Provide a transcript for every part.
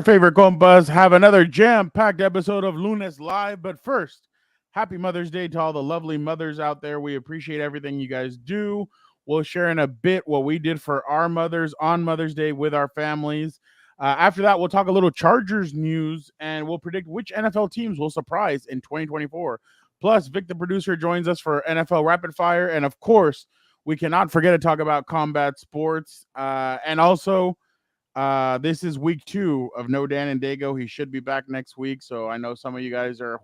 Your favorite compas have another jam-packed episode of Lunes Live. But first, happy Mother's Day to all the lovely mothers out there. We appreciate everything you guys do. We'll share in a bit what we did for our mothers on Mother's Day with our families. After that, we'll talk a little Chargers news, and we'll predict which NFL teams will surprise in 2024. Plus, Vic, the producer, joins us for NFL Rapid Fire. And, of course, we cannot forget to talk about combat sports. And also, this is week 2 of No Dan and Dago. He should be back next week. So I know some of you guys are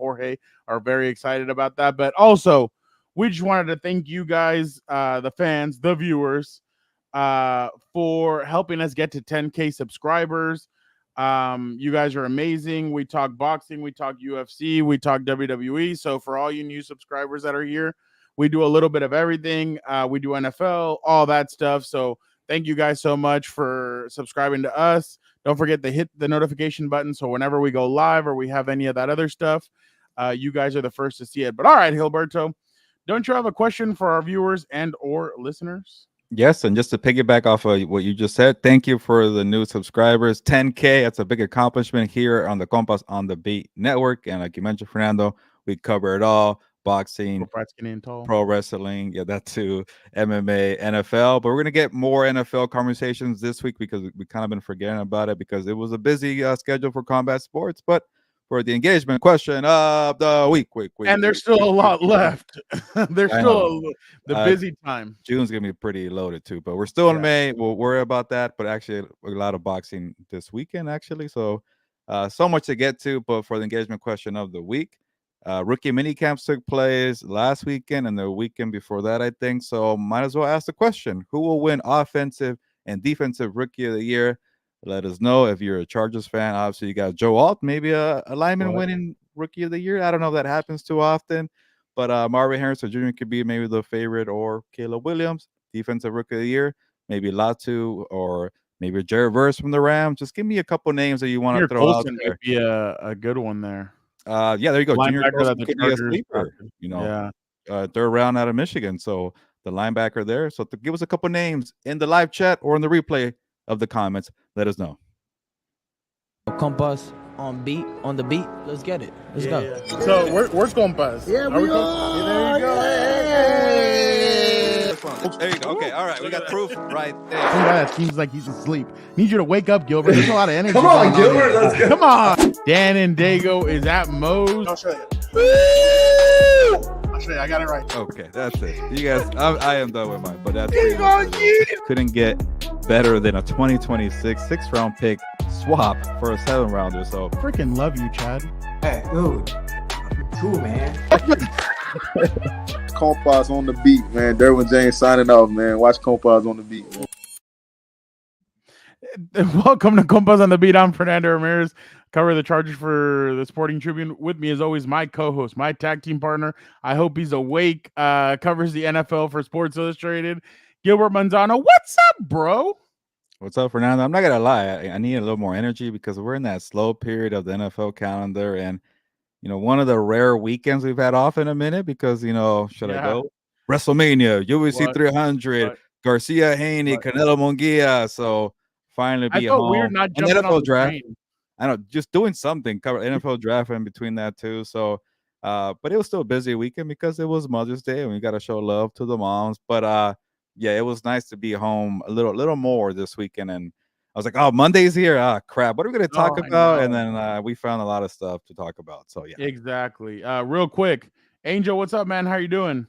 very excited about that. But also, we just wanted to thank you guys, the fans, the viewers, for helping us get to 10K subscribers. You guys are amazing. We talk boxing, we talk UFC, we talk WWE. So for all you new subscribers that are here, we do a little bit of everything. We do NFL, all that stuff. So thank you guys so much for subscribing to us. Don't forget to hit the notification button so whenever we go live or we have any of that other stuff, you guys are the first to see it. But all right, Gilberto, don't you have a question for our viewers and or listeners? Yes, and just to piggyback off of what you just said, thank you for the new subscribers. 10K, that's a big accomplishment here on the Compas on the Beat Network. And like you mentioned, Fernando, we cover it all. Boxing, pro wrestling, yeah, that too, MMA, NFL. But we're going to get more NFL conversations this week because we kind of been forgetting about it because it was a busy schedule for combat sports. But for the engagement question of the week. And there's still a lot left. There's still the busy time. June's going to be pretty loaded too, but we're still in May. We'll worry about that. But actually, a lot of boxing this weekend, actually. So much to get to. But for the engagement question of the week, rookie mini camps took place last weekend and the weekend before that, I think. So might as well ask the question: who will win offensive and defensive rookie of the year? Let us know if you're a Chargers fan. Obviously, you got Joe Alt, maybe a lineman winning rookie of the year. I don't know if that happens too often, but Marvin Harrison Jr. could be maybe the favorite, or Caleb Williams, defensive rookie of the year. Maybe Latu, or maybe Jared Verse from the Rams. Just give me a couple names that you want to throw out there. Might be a good one there. Yeah, there you go. Junior Colson could be a sleeper. Third round out of Michigan. So the linebacker there. So give us a couple names in the live chat or in the replay of the comments. Let us know. Compas on the beat. Let's get it. Let's go. Yeah. So where's Compas? Yeah, we are. There you go. There you go. Okay, all right. We got proof right there. Some guy that seems like he's asleep. Need you to wake up, Gilbert. There's a lot of energy. Come on, Gilbert. Let's go. Come on. Dan and Dago is at Moe's. I'll show you. I'll show you. I got it right. Okay, that's it. You guys, I am done with mine, but that's couldn't get better than a 2026 6th-round pick swap for a 7th-rounder. So freaking love you, Chad. Hey, dude. Cool, man. Compas on the beat, man. Derwin James signing off, man. Watch Compas on the beat, man. Welcome to Compas on the Beat. I'm Fernando Ramirez. Cover the Chargers for the Sporting Tribune. With me, as always, my co-host, my tag team partner. I hope he's awake. Covers the NFL for Sports Illustrated. Gilbert Manzano. What's up, bro? What's up, Fernando? I'm not gonna lie. I need a little more energy because we're in that slow period of the NFL calendar, and one of the rare weekends we've had off in a minute because should I go? WrestleMania, UFC 300, Garcia Haney, Canelo Munguia. So finally be home. Weird not jumping NFL on draft. The train. I know, just doing something. Cover NFL draft in between that too. So, but it was still a busy weekend because it was Mother's Day and we got to show love to the moms. But yeah, it was nice to be home a little more this weekend. And I was like, oh, Monday's here. Ah, crap. What are we going to talk about? And then we found a lot of stuff to talk about. So, yeah. Exactly. Real quick. Angel, what's up, man? How you doing?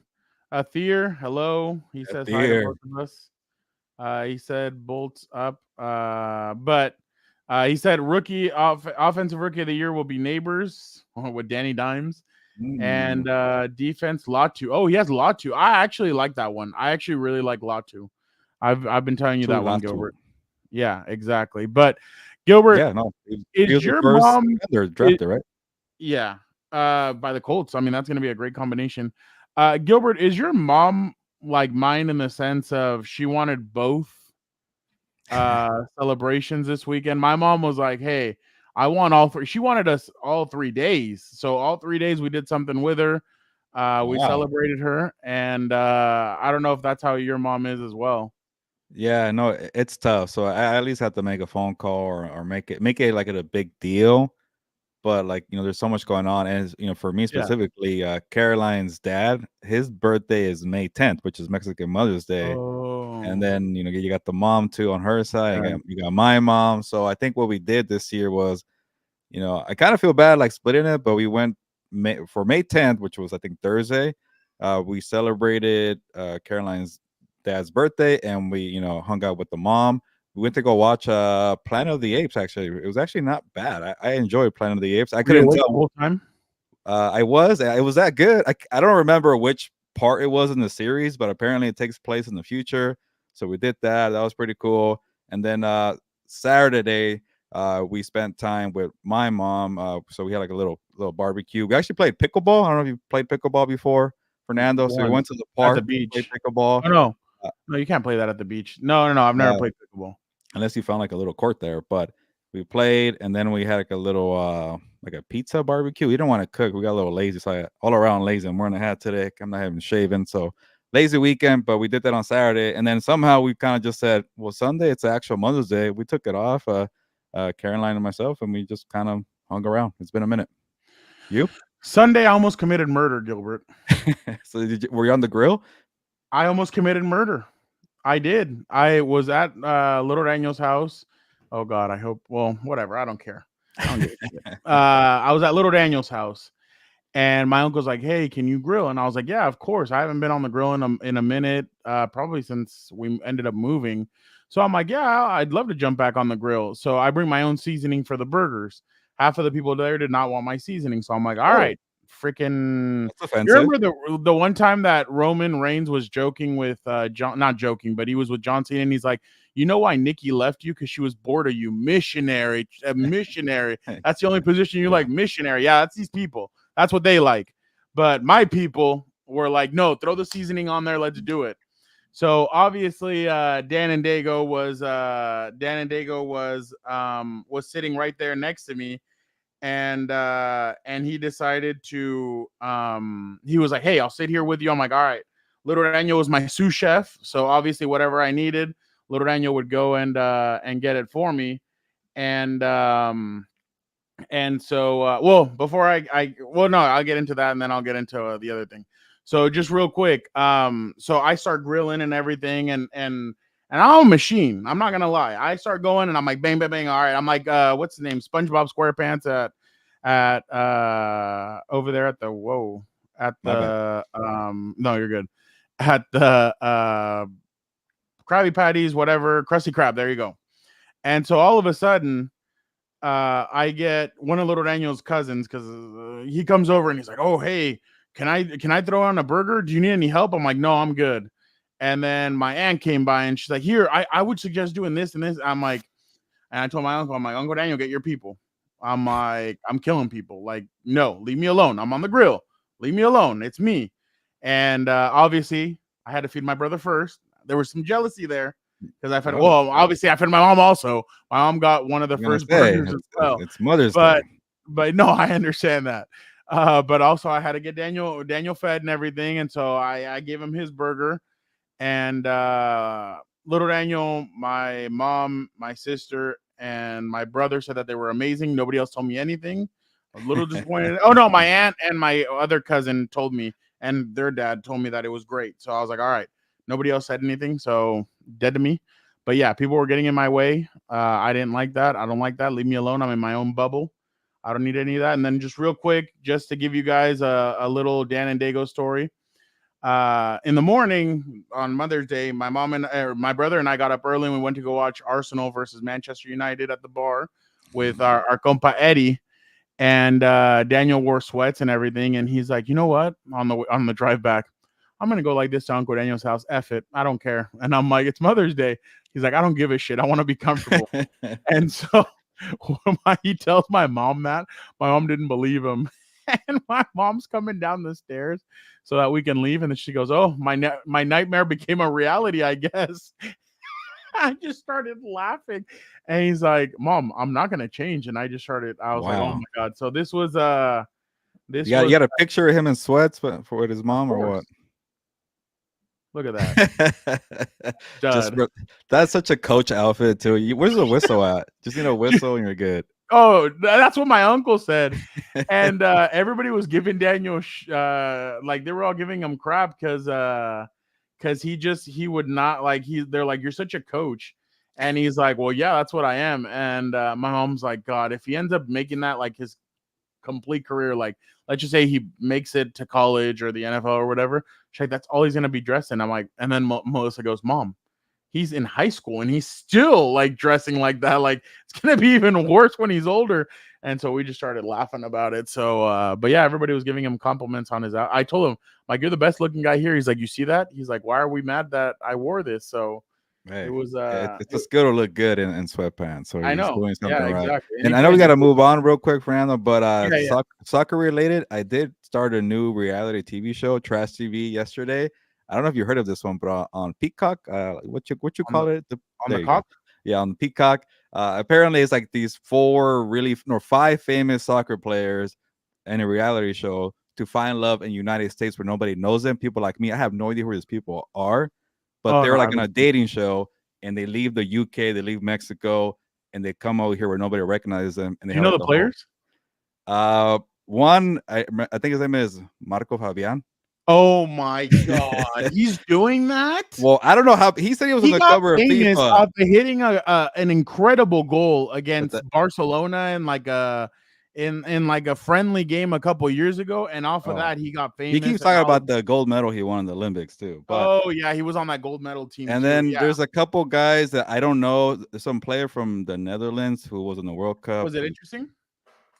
Thier, hello. He says hi to both of us. He said bolts up. But he said offensive rookie of the year will be Nabers with Danny Dimes. And defense, Latu. Oh, he has Latu. I actually like that one. I actually really like Latu. I've been telling you that one, Gilbert. Yeah, exactly. But Gilbert, is your mom drafted, right? Yeah, by the Colts. I mean, that's going to be a great combination. Gilbert, is your mom like mine in the sense of she wanted both celebrations this weekend? My mom was like, "Hey, I want all 3." She wanted us all 3 days. So all 3 days we did something with her. We celebrated her, and I don't know if that's how your mom is as well. Yeah, no, it's tough. So I at least have to make a phone call or make it like a big deal. But like, there's so much going on. And for me Yeah. specifically, Caroline's dad, his birthday is May 10th, which is Mexican Mother's Day. And Oh, then, you got the mom too on her side. right. You got my mom. So I think what we did this year was, I kind of feel bad like splitting it, but we went for May 10th, which was I think Thursday. We celebrated Caroline's dad's birthday, and we hung out with the mom. We went to go watch Planet of the Apes. Actually, it was actually not bad. I enjoyed Planet of the Apes. I Were you couldn't awake the tell. whole time? I was. It was that good. I don't remember which part it was in the series, but apparently it takes place in the future. So we did that. That was pretty cool. And then Saturday, we spent time with my mom. So we had like a little barbecue. We actually played pickleball. I don't know if you played pickleball before, Fernando. So we went Once to the at park, the beach. played pickleball. Oh no, Uh, no, you can't play that at the beach. No, I've never uh, played pickleball. unless you found like a little court there. But we played, and then we had like a little like a pizza barbecue. We didn't want to cook. We got a little lazy, so all around lazy. I'm wearing a hat today. I'm not even shaving, so lazy weekend. But we did that on Saturday, and then somehow we kind of just said, well, Sunday it's actual Mother's Day. We took it off, Caroline and myself, and we just kind of hung around. It's been a minute. You? Sunday, I almost committed murder, Gilbert. So were you on the grill? I almost committed murder. I did. I was at Little Daniel's house. Oh God, I hope. Well, whatever. I don't care. I don't give a shit. I was at Little Daniel's house, and my uncle's like, "Hey, can you grill?" And I was like, "Yeah, of course." I haven't been on the grill in a minute, probably since we ended up moving. So I'm like, "Yeah, I'd love to jump back on the grill." So I bring my own seasoning for the burgers. Half of the people there did not want my seasoning, so I'm like, "All right, freaking." That's You offensive. remember the one time that Roman Reigns was joking with John, not joking, but he was with John Cena, and he's like, "You know why Nikki left you? Because she was bored of you, missionary, a missionary. That's the only position you like, missionary." Yeah, that's these people. That's what they like. But my people were like, "No, throw the seasoning on there. Let's do it." So obviously, Dan and Dago was sitting right there next to me, and he decided to he was like, "Hey, I'll sit here with you." I'm like, "All right." Little Daniel was my sous chef, so obviously whatever I needed, Little Daniel would go and get it for me. And so well, before I well, no, I'll get into that, and then I'll get into the other thing. So just real quick, so I start grilling and everything, and I'm a machine. I'm not gonna lie. I start going and I'm like bang, bang, bang. All right. I'm like, what's the name? SpongeBob SquarePants at over there at the at My bad. the no, you're good. At the Krabby Patties, whatever, Krusty Krab. There you go. And so all of a sudden, I get one of Little Daniel's cousins because he comes over and he's like, "Oh, hey, can I throw on a burger? Do you need any help?" I'm like, "No, I'm good." And then my aunt came by and she's like, "Here, I would suggest doing this and this." I'm like, and I told my uncle, I'm like, "Uncle Daniel, get your people." I'm like, "I'm killing people. Like, no, leave me alone. I'm on the grill. Leave me alone. It's me." And obviously, I had to feed my brother first. There was some jealousy there because I fed. Oh, Well, obviously, I fed my mom also. My mom got one of the I'm gonna first say burgers as well. it's Mother's But Day. no, I understand that. But also, I had to get Daniel fed and everything, and so I gave him his burger. And Little Daniel, my mom, my sister, and my brother said that they were amazing. Nobody else told me anything. I was a little disappointed. Oh no, my aunt and my other cousin told me, and their dad told me that it was great. So I was like, all right. Nobody else said anything, so dead to me. But yeah, people were getting in my way. I didn't like that. I don't like that. Leave me alone. I'm in my own bubble. I don't need any of that. And then just real quick, just to give you guys a little Dan and Dago story. In the morning on Mother's Day, my mom and my brother and I got up early and we went to go watch Arsenal versus Manchester United at the bar with our compa Eddie. And Daniel wore sweats and everything, and he's like, "You know what? On the drive back, I'm gonna go like this to Uncle Daniel's house. F it, I don't care." And I'm like, "It's Mother's Day." He's like, "I don't give a shit. I want to be comfortable." And so he tells my mom that, my mom didn't believe him, and my mom's coming down the stairs so that we can leave, and then she goes, "Oh, my nightmare became a reality, I guess." I just started laughing, and he's like, "Mom, I'm not gonna change." And I was like, "Oh Wow. my god!" So this was You got a picture of him in sweats for with his mom or what? Look at that. Just Dud. that's such a coach outfit too. Where's the whistle at? Just need a whistle and you're good. Oh, that's what my uncle said. And everybody was giving Daniel like they were all giving him crap because he would not like they're like, you're such a coach. And he's like, well, yeah, that's what I am. And my mom's like, God, if he ends up making that like his complete career, like let's just say he makes it to college or the NFL or whatever, she's like, that's all he's gonna be dressed in. I'm like, and then Melissa goes, Mom, he's in high school and he's still like dressing like that. Like it's gonna be even worse when he's older. And so we just started laughing about it. So but yeah, everybody was giving him compliments on his I told him, like, you're the best looking guy here. He's like, you see that? He's like, why are we mad that I wore this? So hey, it was it's just good to look good in sweatpants. So I he's know. doing something right. Exactly. And I know we got to move on real quick, Fernando, but yeah. soccer related, I did start a new reality TV show, Trash TV, yesterday. I don't know if you heard of this one, but on Peacock, what you call it? On the cock? Yeah, on the Peacock. Apparently, it's like these 5 famous soccer players in a reality show to find love in the United States where nobody knows them. People like me, I have no idea who these people are, but they're like on a dating show, and they leave the UK, they leave Mexico, and they come over here where nobody recognizes them. And they you know the players? One, I think his name is Marco Fabian. Oh my God, he's doing that? Well, I don't know how he said he was on the cover of FIFA after hitting an incredible goal against Barcelona in like a friendly game a couple years ago, and off of that he got famous. He keeps talking about the gold medal he won in the Olympics too. But, oh yeah, he was on that gold medal team. And then there's a couple guys that I don't know. There's some player from the Netherlands who was in the World Cup. Was it interesting?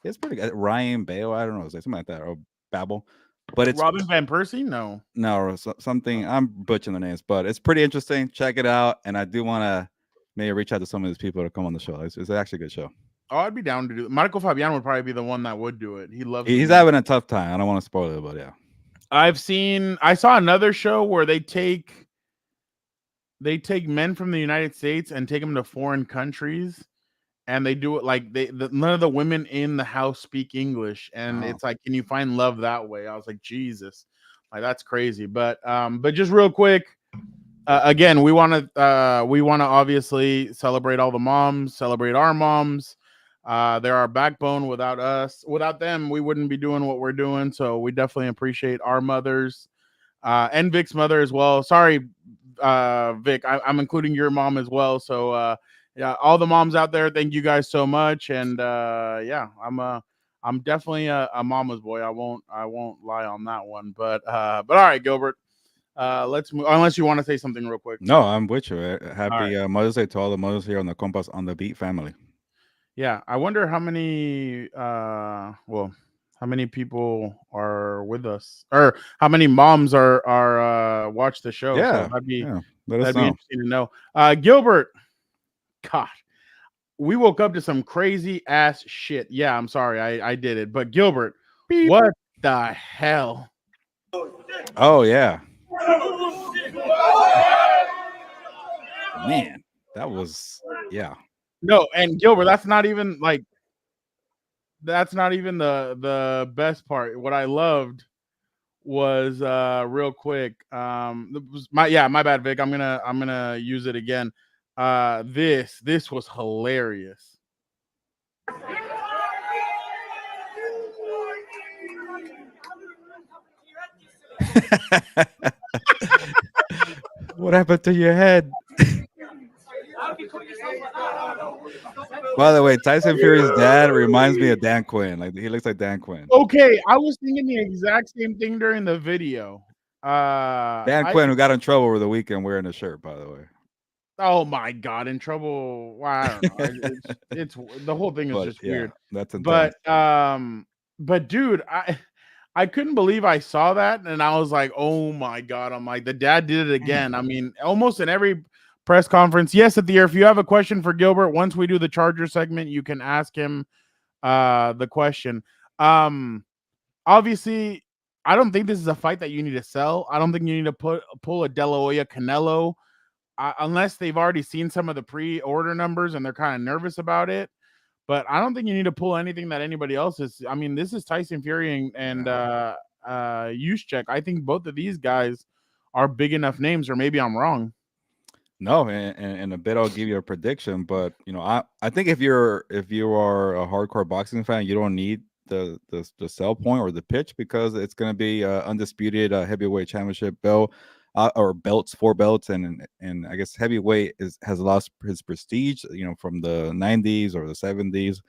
It's pretty good. Ryan Bale, I don't know, something like that, or Babel. But it's Robin Van Persie? No, or something. I'm butchering the names, but it's pretty interesting. Check it out, and I do want to maybe reach out to some of these people to come on the show. It's actually a good show. Oh, I'd be down to do it. Marco Fabian would probably be the one that would do it. He loves. He's having a tough time. I don't want to spoil it, but yeah. I saw another show where they take men from the United States and take them to foreign countries. And they do it like none of the women in the house speak English, and it's like, can you find love that way? I was like, Jesus, like that's crazy. But just real quick, again, we want to obviously celebrate all the moms, celebrate our moms. They're our backbone. Without us, without them, we wouldn't be doing what we're doing. So we definitely appreciate our mothers, and Vic's mother as well. Sorry, Vic, I'm including your mom as well. So. Yeah, all the moms out there, thank you guys so much. And yeah, I'm definitely a mama's boy. I won't lie on that one. But all right, Gilbert. Let's move, unless you want to say something real quick. No, I'm with you. Happy Mother's Day to all the mothers here on the Compas on the Beat family. Yeah, I wonder how many how many people are with us, or how many moms are watch the show. Yeah, so that'd be interesting to know. Gilbert. God, we woke up to some crazy ass shit. Yeah, I'm sorry, I did it. But Gilbert, what the hell? Oh yeah, man, that was No, and Gilbert, that's not even the best part. What I loved was real quick. My bad, Vic. I'm gonna use it again. This was hilarious. What happened to your head? By the way, Tyson Fury's dad reminds me of Dan Quinn. Like, he looks like Dan Quinn. Okay, I was thinking the exact same thing during the video. Dan Quinn, who got in trouble over the weekend wearing a shirt, by the way. Oh my God, in trouble. Well, I don't know. It's the whole thing is just weird. That's intense. But dude, I couldn't believe I saw that, and I was like, oh my God. I'm like, the dad did it again. I mean, almost in every press conference. Yes, at the air. If you have a question for Gilbert, once we do the Charger segment, you can ask him the question. Obviously, I don't think this is a fight that you need to sell. I don't think you need to pull a De La Hoya Canelo. Unless they've already seen some of the pre-order numbers and they're kind of nervous about it. But I don't think you need to pull anything that anybody else is. I mean, this is Tyson Fury and Usyk. I think both of these guys are big enough names, or maybe I'm wrong. No, and a bit I'll give you a prediction, but I think if you are a hardcore boxing fan, you don't need the sell point or the pitch, because it's going to be undisputed heavyweight championship belt, or belts, 4 belts, and I guess heavyweight has lost his prestige, from the 90s or the 70s.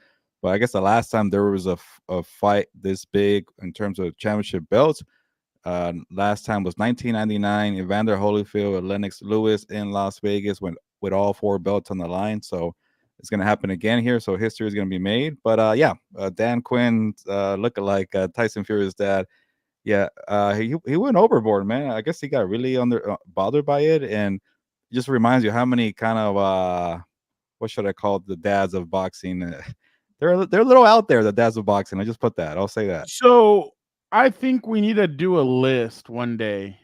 But I guess the last time there was a fight this big in terms of championship belts, last time was 1999. Evander Holyfield and Lennox Lewis in Las Vegas went with all 4 belts on the line. So it's going to happen again here. So history is going to be made. But Dan Quinn, looking like Tyson Fury's dad. Yeah, he went overboard, man. I guess he got really bothered by it, and it just reminds you how many kind of what should I call the dads of boxing? They're a little out there, the dads of boxing. I just put that. I'll say that. So I think we need to do a list one day.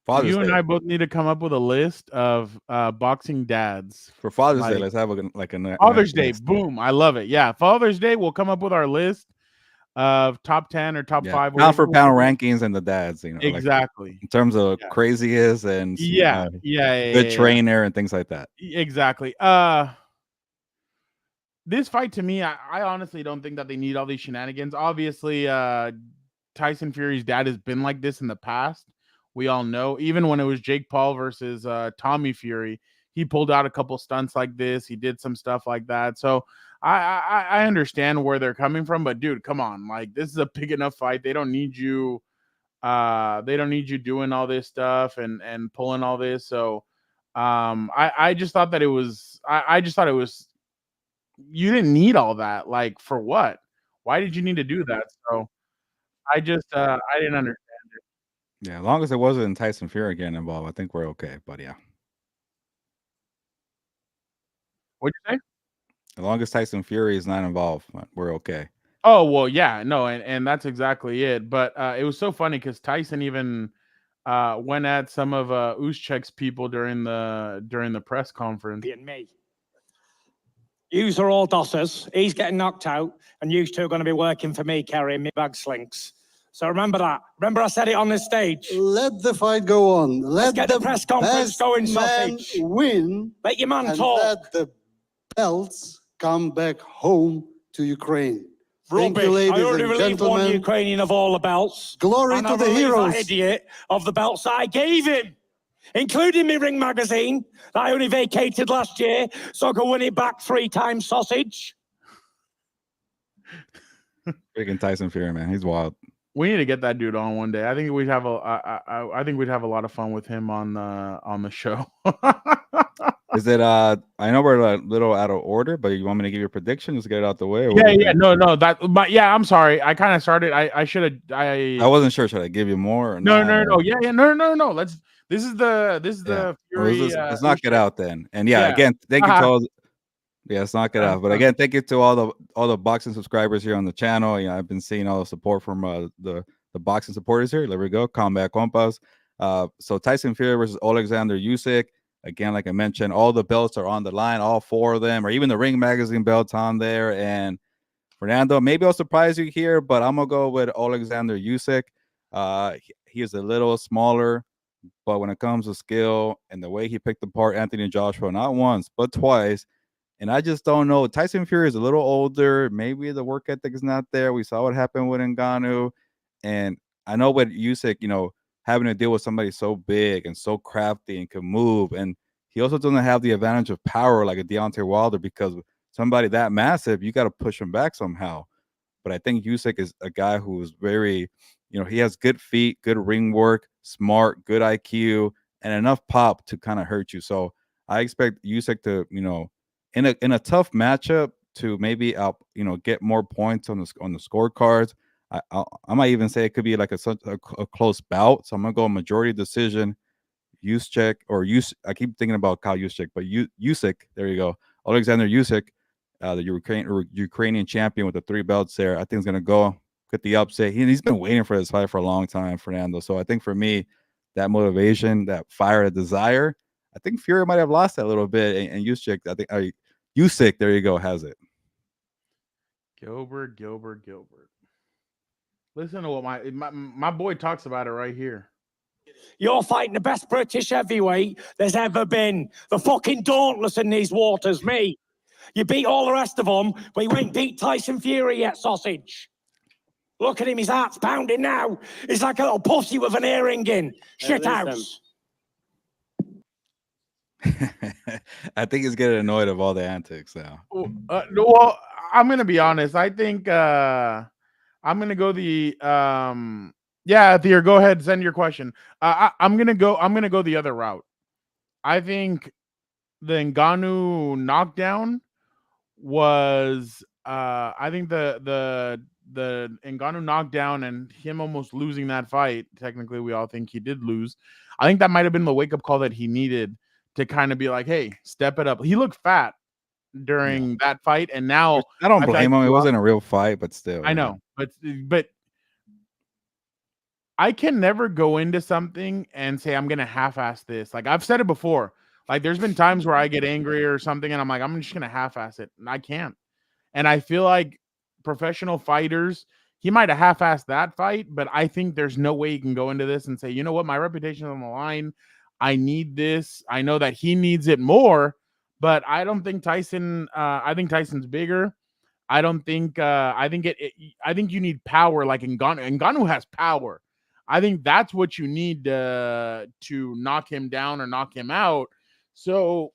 Father's You and Day. I both need to come up with a list of boxing dads For Father's Day. like- Let's have a Father's Day. list. Boom! I love it. Yeah, Father's Day. We'll come up with our list of top 10 or top 5. Pound for whatever pound we'll do. rankings and the dads, like, Exactly. in terms of Yeah. crazy is and Yeah. good trainer and things like that. Exactly. This fight, to me, I honestly don't think that they need all these shenanigans. Obviously, Tyson Fury's dad has been like this in the past. We all know. Even when it was Jake Paul versus Tommy Fury, he pulled out a couple stunts like this. He did some stuff like that. So I understand where they're coming from, but dude, come on. Like, this is a big enough fight. They don't need you. They don't need you doing all this stuff and pulling all this. So I just thought that it was I just thought it was, you didn't need all that. Like, for what? Why did you need to do that? So I just I didn't understand. Yeah, as long as it wasn't Tyson Fury getting involved, I think we're okay. But yeah, What'd you say? as long as Tyson Fury is not involved, we're okay. Oh, well, yeah, no, and that's exactly it. But it was so funny because Tyson even went at some of Usyk's people during the press conference. Me. Yous are all dossers. He's getting knocked out, and you two are going to be working for me, carrying me bag slinks. So remember that. Remember I said it on this stage. Let the fight go on. Let's get the press conference going, man sausage. win. Let your man And talk. let the belts come back home to Ukraine. Thank Rubbish. you, ladies I already and relieved one gentlemen. Ukrainian of all the belts. Glory and to I the relieved heroes. that idiot of the belts that I gave him, including me Ring magazine that I only vacated last year so I could win it back 3 times, sausage. Freaking Tyson Fury, man, he's wild. We need to get that dude on one day. I think we'd have I think we'd have a lot of fun with him on the show. Is it I know we're a little out of order, but you want me to give you a prediction? Just get it out the way. No, but yeah, I'm sorry. I kind of started. I should have. I wasn't sure. Should I give you more? Or No. not? No. This is the Fury. Let's knock it out then. And again, thank you to all. Yeah, let's knock it out. But again, thank you to all the boxing subscribers here on the channel. I've been seeing all the support from the boxing supporters here. There we go. Combat Compas. So Tyson Fury versus Oleksandr Usyk. Again, like I mentioned, all the belts are on the line, all 4 of them, or even the Ring magazine belts on there. And Fernando, maybe I'll surprise you here, but I'm gonna go with Oleksandr Usyk. He is a little smaller, but when it comes to skill and the way he picked apart Anthony Joshua, not once but twice, and I just don't know. Tyson Fury is a little older. Maybe the work ethic is not there. We saw what happened with Ngannou, and I know with Usyk, having to deal with somebody so big and so crafty and can move, and he also doesn't have the advantage of power like a Deontay Wilder, because somebody that massive, you got to push him back somehow. But I think Usyk is a guy who is very, he has good feet, good ring work, smart, good IQ, and enough pop to kind of hurt you. So I expect Usyk to, in a tough matchup, to maybe get more points on the scorecards. I might even say it could be like a close bout. So I'm gonna go majority decision. Usyk or I keep thinking about Kyle Usyk, but Usyk. There you go. Oleksandr Usyk, the Ukrainian champion with the 3 belts there. I think is gonna go get the upset. He's been waiting for this fight for a long time, Fernando. So I think for me, that motivation, that fire, that desire, I think Fury might have lost that a little bit. And Usyk, I think Usyk, there you go, has it. Gilbert. Listen to what my boy talks about it right here. You're fighting the best British heavyweight there's ever been. The fucking dauntless in these waters, me. You beat all the rest of them, but you ain't beat Tyson Fury yet, sausage. Look at him, his heart's pounding now. He's like a little pussy with an earring in. Shit house. I think he's getting annoyed of all the antics now. Well, I'm gonna be honest. I think I'm gonna go the yeah, Theo, go ahead, send your question. I'm gonna go the other route. I think the Ngannou knockdown was I think the Ngannou knockdown and him almost losing that fight. Technically, we all think he did lose. I think that might have been the wake up call that he needed to kind of be like, hey, step it up. He looked fat during that fight, and now I don't blame him. It wasn't a real fight, but still. I know, but I can never go into something and say I'm gonna half-ass this. Like I've said it before. Like there's been times where I get angry or something, and I'm like, I'm just gonna half-ass it, and I can't. And I feel like professional fighters, he might have half-assed that fight, but I think there's no way you can go into this and say, you know what, my reputation is on the line. I need this. I know that he needs it more, but I don't think Tyson. I think Tyson's bigger. I don't think. I think you need power, like Ngannou. Ngannou has power. I think that's what you need to knock him down or knock him out. So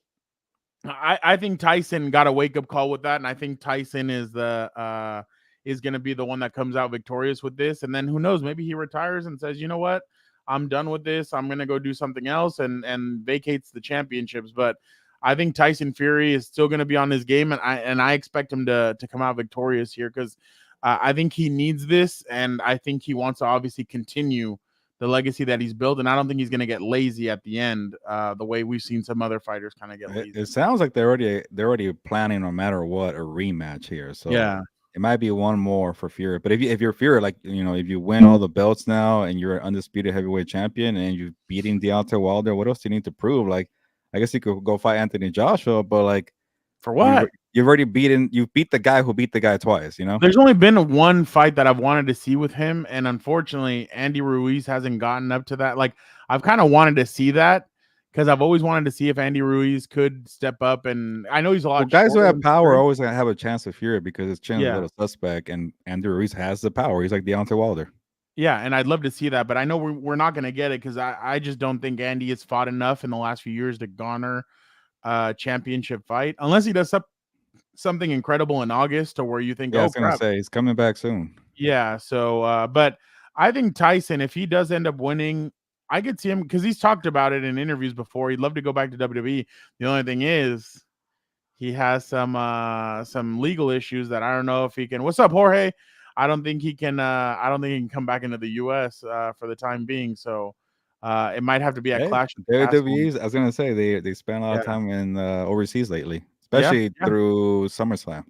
I think Tyson got a wake up call with that, and I think Tyson is going to be the one that comes out victorious with this. And then who knows? Maybe he retires and says, you know what? I'm done with this. I'm going to go do something else and vacates the championships. But I think Tyson Fury is still going to be on his game, and I expect him to come out victorious here because I think he needs this, and I think he wants to obviously continue the legacy that he's built, and I don't think he's going to get lazy at the end the way we've seen some other fighters kind of get lazy. It sounds like they're already planning, no matter what, a rematch here. So yeah. It might be one more for Fury, but if you're Fury, like if you win all the belts now and you're an undisputed heavyweight champion and you're beating Deontay Wilder, what else do you need to prove? Like, I guess you could go fight Anthony Joshua, but like, for what? You've beat the guy who beat the guy twice. There's only been one fight that I've wanted to see with him, and unfortunately, Andy Ruiz hasn't gotten up to that. Like, I've kind of wanted to see that. Because I've always wanted to see if Andy Ruiz could step up, and I know he's a lot. Guys who have power always gonna have a chance of Fury because his chin is a little suspect, and Andy Ruiz has the power. He's like Deontay Wilder. Yeah, and I'd love to see that, but I know we're not gonna get it because I just don't think Andy has fought enough in the last few years to garner a championship fight, unless he does something incredible in August, to where you think, I was gonna say he's coming back soon. Yeah, so but I think Tyson, if he does end up winning, I could see him because he's talked about it in interviews before. He'd love to go back to WWE. The only thing is he has some legal issues that I don't know if he can. What's up, Jorge? I don't think he can. I don't think he can come back into the U.S. For the time being. So it might have to be at Clash. WWE. I was gonna say they spent a lot of time in overseas lately, especially through SummerSlam.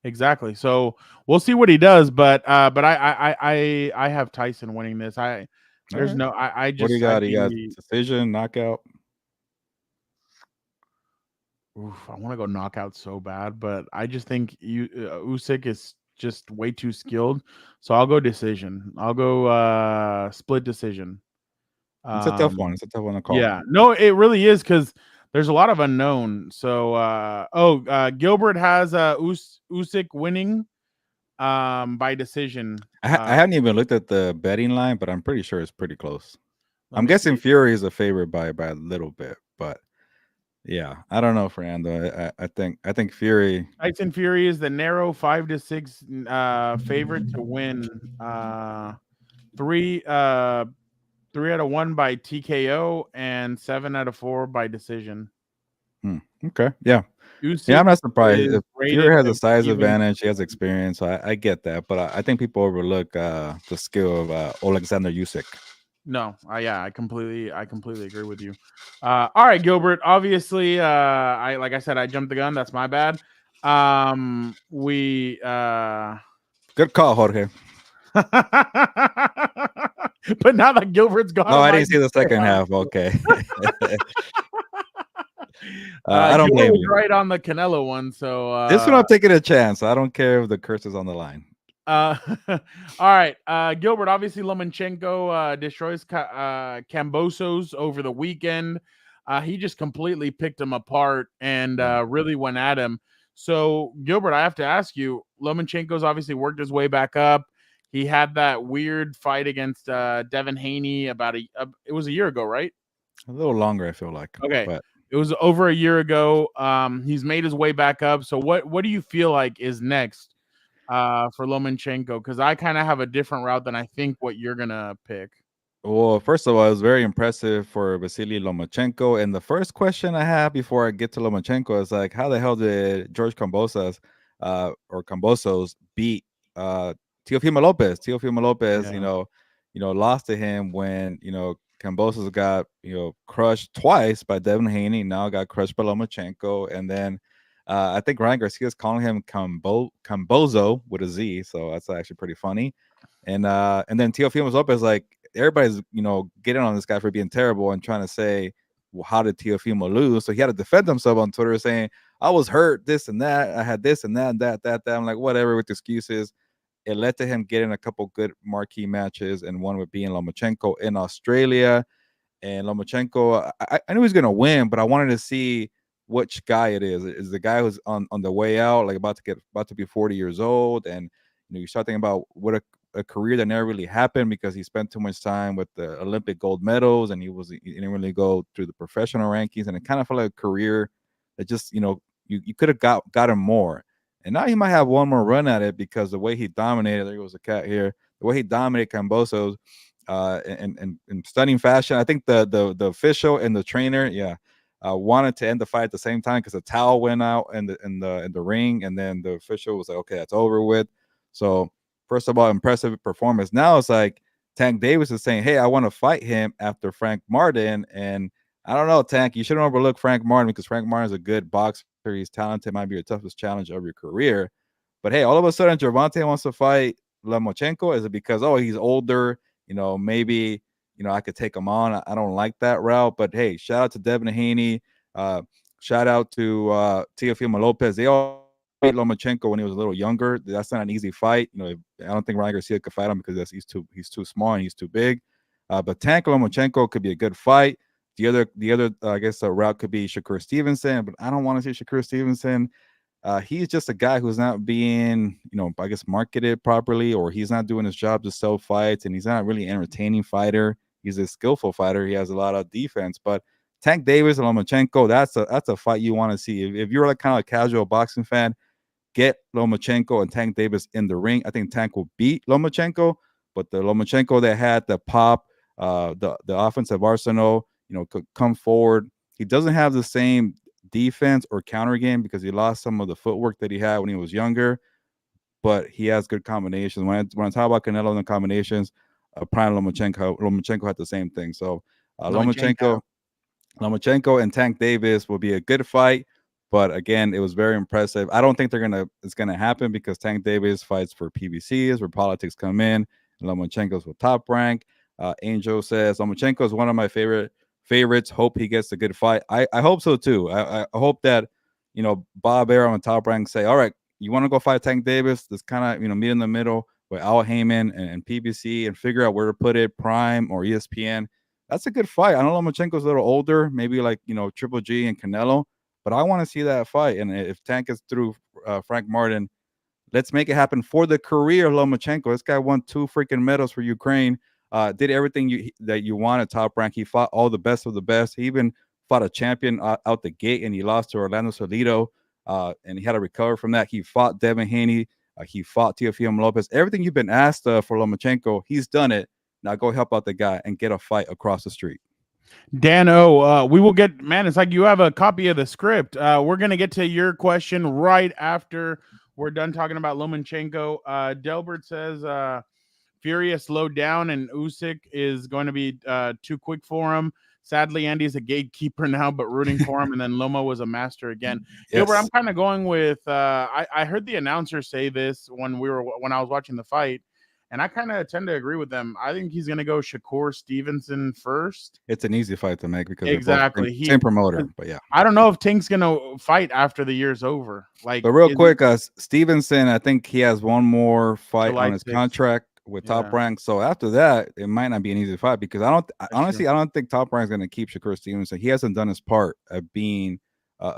Exactly. So we'll see what he does, but I have Tyson winning this. There's no. I just. What do you got? You got decision, knockout. Oof, I want to go knockout so bad, but I just think Usyk is just way too skilled. So I'll go decision. I'll go split decision. It's a tough one. It's a tough one to call. Yeah, no, it really is because there's a lot of unknown. So Gilbert has Usyk winning by decision. I haven't even looked at the betting line, but I'm pretty sure it's pretty close. I'm guessing Fury is a favorite by a little bit, but yeah, I don't know, Fernando. I think Fury. Tyson Fury is the narrow 5-6 favorite to win. 3 out of 1 by TKO and 7 out of 4 by decision. Okay, yeah. Usyk I'm not surprised. Fury has a size advantage. He has experience. So I get that, but I think people overlook the skill of Oleksandr Usyk. No, I completely agree with you. All right, Gilbert. Obviously, like I said, I jumped the gun. That's my bad. Good call, Jorge. But now that Gilbert's gone, I didn't see the second half. Okay. I don't blame you. Right on the Canelo one. So this one, I'm taking a chance. I don't care if the curse is on the line. All right. Gilbert, obviously Lomachenko destroys Cambosos over the weekend. He just completely picked him apart and really went at him. So, Gilbert, I have to ask you, Lomachenko's obviously worked his way back up. He had that weird fight against Devin Haney about it was a year ago, right? A little longer, I feel like. Okay. But It was over a year ago. He's made his way back up. So what do you feel like is next for Lomachenko? Because I kind of have a different route than I think what you're gonna pick. well, first of all, it was very impressive for Vasily Lomachenko. And the first question I have before I get to Lomachenko is like, how the hell did George Cambosos or Cambosos beat Teofimo Lopez? Teofimo Lopez, Yeah. lost to him when Cambosos got crushed twice by Devin Haney. Now got crushed by Lomachenko, and then I think Ryan Garcia is calling him Cambozo with a Z, so that's actually pretty funny. And then Teofimo Lopez, like, everybody's getting on this guy for being terrible and trying to say, well, how did Teofimo lose? So he had to defend himself on Twitter saying, I was hurt, this and that, I had this and that and that. I'm like, whatever, with excuses. It led to him getting a couple good marquee matches, and one with being Lomachenko in Australia. And Lomachenko, I knew he was going to win, but I wanted to see which guy it is. Is the guy who's on the way out, like about to be 40 years old, and you start thinking about what a career that never really happened because he spent too much time with the Olympic gold medals, and he didn't really go through the professional rankings, and it kind of felt like a career that just you could have got him more. And now he might have one more run at it because the way he dominated, there goes a cat here, the way he dominated Cambosos in stunning fashion. I think the official and the trainer, wanted to end the fight at the same time because the towel went out in the ring, and then the official was like, okay, that's over with. So first of all, impressive performance. Now it's like Tank Davis is saying, hey, I want to fight him after Frank Martin. And I don't know, Tank, you shouldn't overlook Frank Martin because Frank Martin is a good boxer. He's talented, might be your toughest challenge of your career. But hey, all of a sudden, Gervonta wants to fight Lomachenko. Is it because, he's older? Maybe, I could take him on. I don't like that route. But hey, shout out to Devin Haney. Shout out to Teofimo Lopez. They all beat Lomachenko when he was a little younger. That's not an easy fight. I don't think Ryan Garcia could fight him because he's too small and he's too big. But Tank Lomachenko could be a good fight. The other I guess route could be Shakur Stevenson, but I don't want to see Shakur Stevenson. He's just a guy who's not being, I guess, marketed properly, or he's not doing his job to sell fights, and he's not really an entertaining fighter. He's a skillful fighter. He has a lot of defense, but Tank Davis and Lomachenko, that's a fight you want to see. If you're like kind of a casual boxing fan, get Lomachenko and Tank Davis in the ring. I think Tank will beat Lomachenko, but the Lomachenko that had the pop, the offensive arsenal, could come forward. He doesn't have the same defense or counter game because he lost some of the footwork that he had when he was younger, but he has good combinations. When I talk about Canelo and the combinations, prime Lomachenko had the same thing. So Lomachenko and Tank Davis will be a good fight, but again, it was very impressive. I don't think it's gonna happen because Tank Davis fights for PBCs where politics come in, and Lomachenko's with Top Rank. Angel says Lomachenko is one of my favorites. Hope he gets a good fight. I hope so too. I hope that Bob Arum on Top Rank say, all right, you want to go fight Tank Davis? Let's kind of meet in the middle with Al Heyman and PBC and figure out where to put it, Prime or ESPN. That's a good fight. I know Lomachenko's a little older, maybe like Triple G and Canelo, but I want to see that fight. And if Tank is through Frank Martin, let's make it happen for the career of Lomachenko. This guy won 2 freaking medals for Ukraine. Did everything that you want at Top Rank. He fought all the best of the best. He even fought a champion out the gate, and he lost to Orlando Salido, and he had to recover from that. He fought Devin Haney. He fought Teofimo Lopez. Everything you've been asked for Lomachenko, he's done it. Now go help out the guy and get a fight across the street. Dan O, we will get, man, it's like you have a copy of the script. We're going to get to your question right after we're done talking about Lomachenko. Delbert says Fury has slowed down and Usyk is going to be too quick for him. Sadly, Andy's a gatekeeper now, but rooting for him. And then Loma was a master again. Yes. Gilbert, I'm kind of going with I heard the announcer say this when I was watching the fight, and I kind of tend to agree with them. I think he's going to go Shakur Stevenson first. It's an easy fight to make because Exactly. they're both same promoter, but yeah. I don't know if Tank's going to fight after the year's over. Like, But real quick, Stevenson, I think he has one more fight July on his 6th. contract with Top Yeah. Rank. So after that, it might not be an easy fight because honestly, I don't think Top Rank is going to keep Shakur Stevenson. He hasn't done his part of being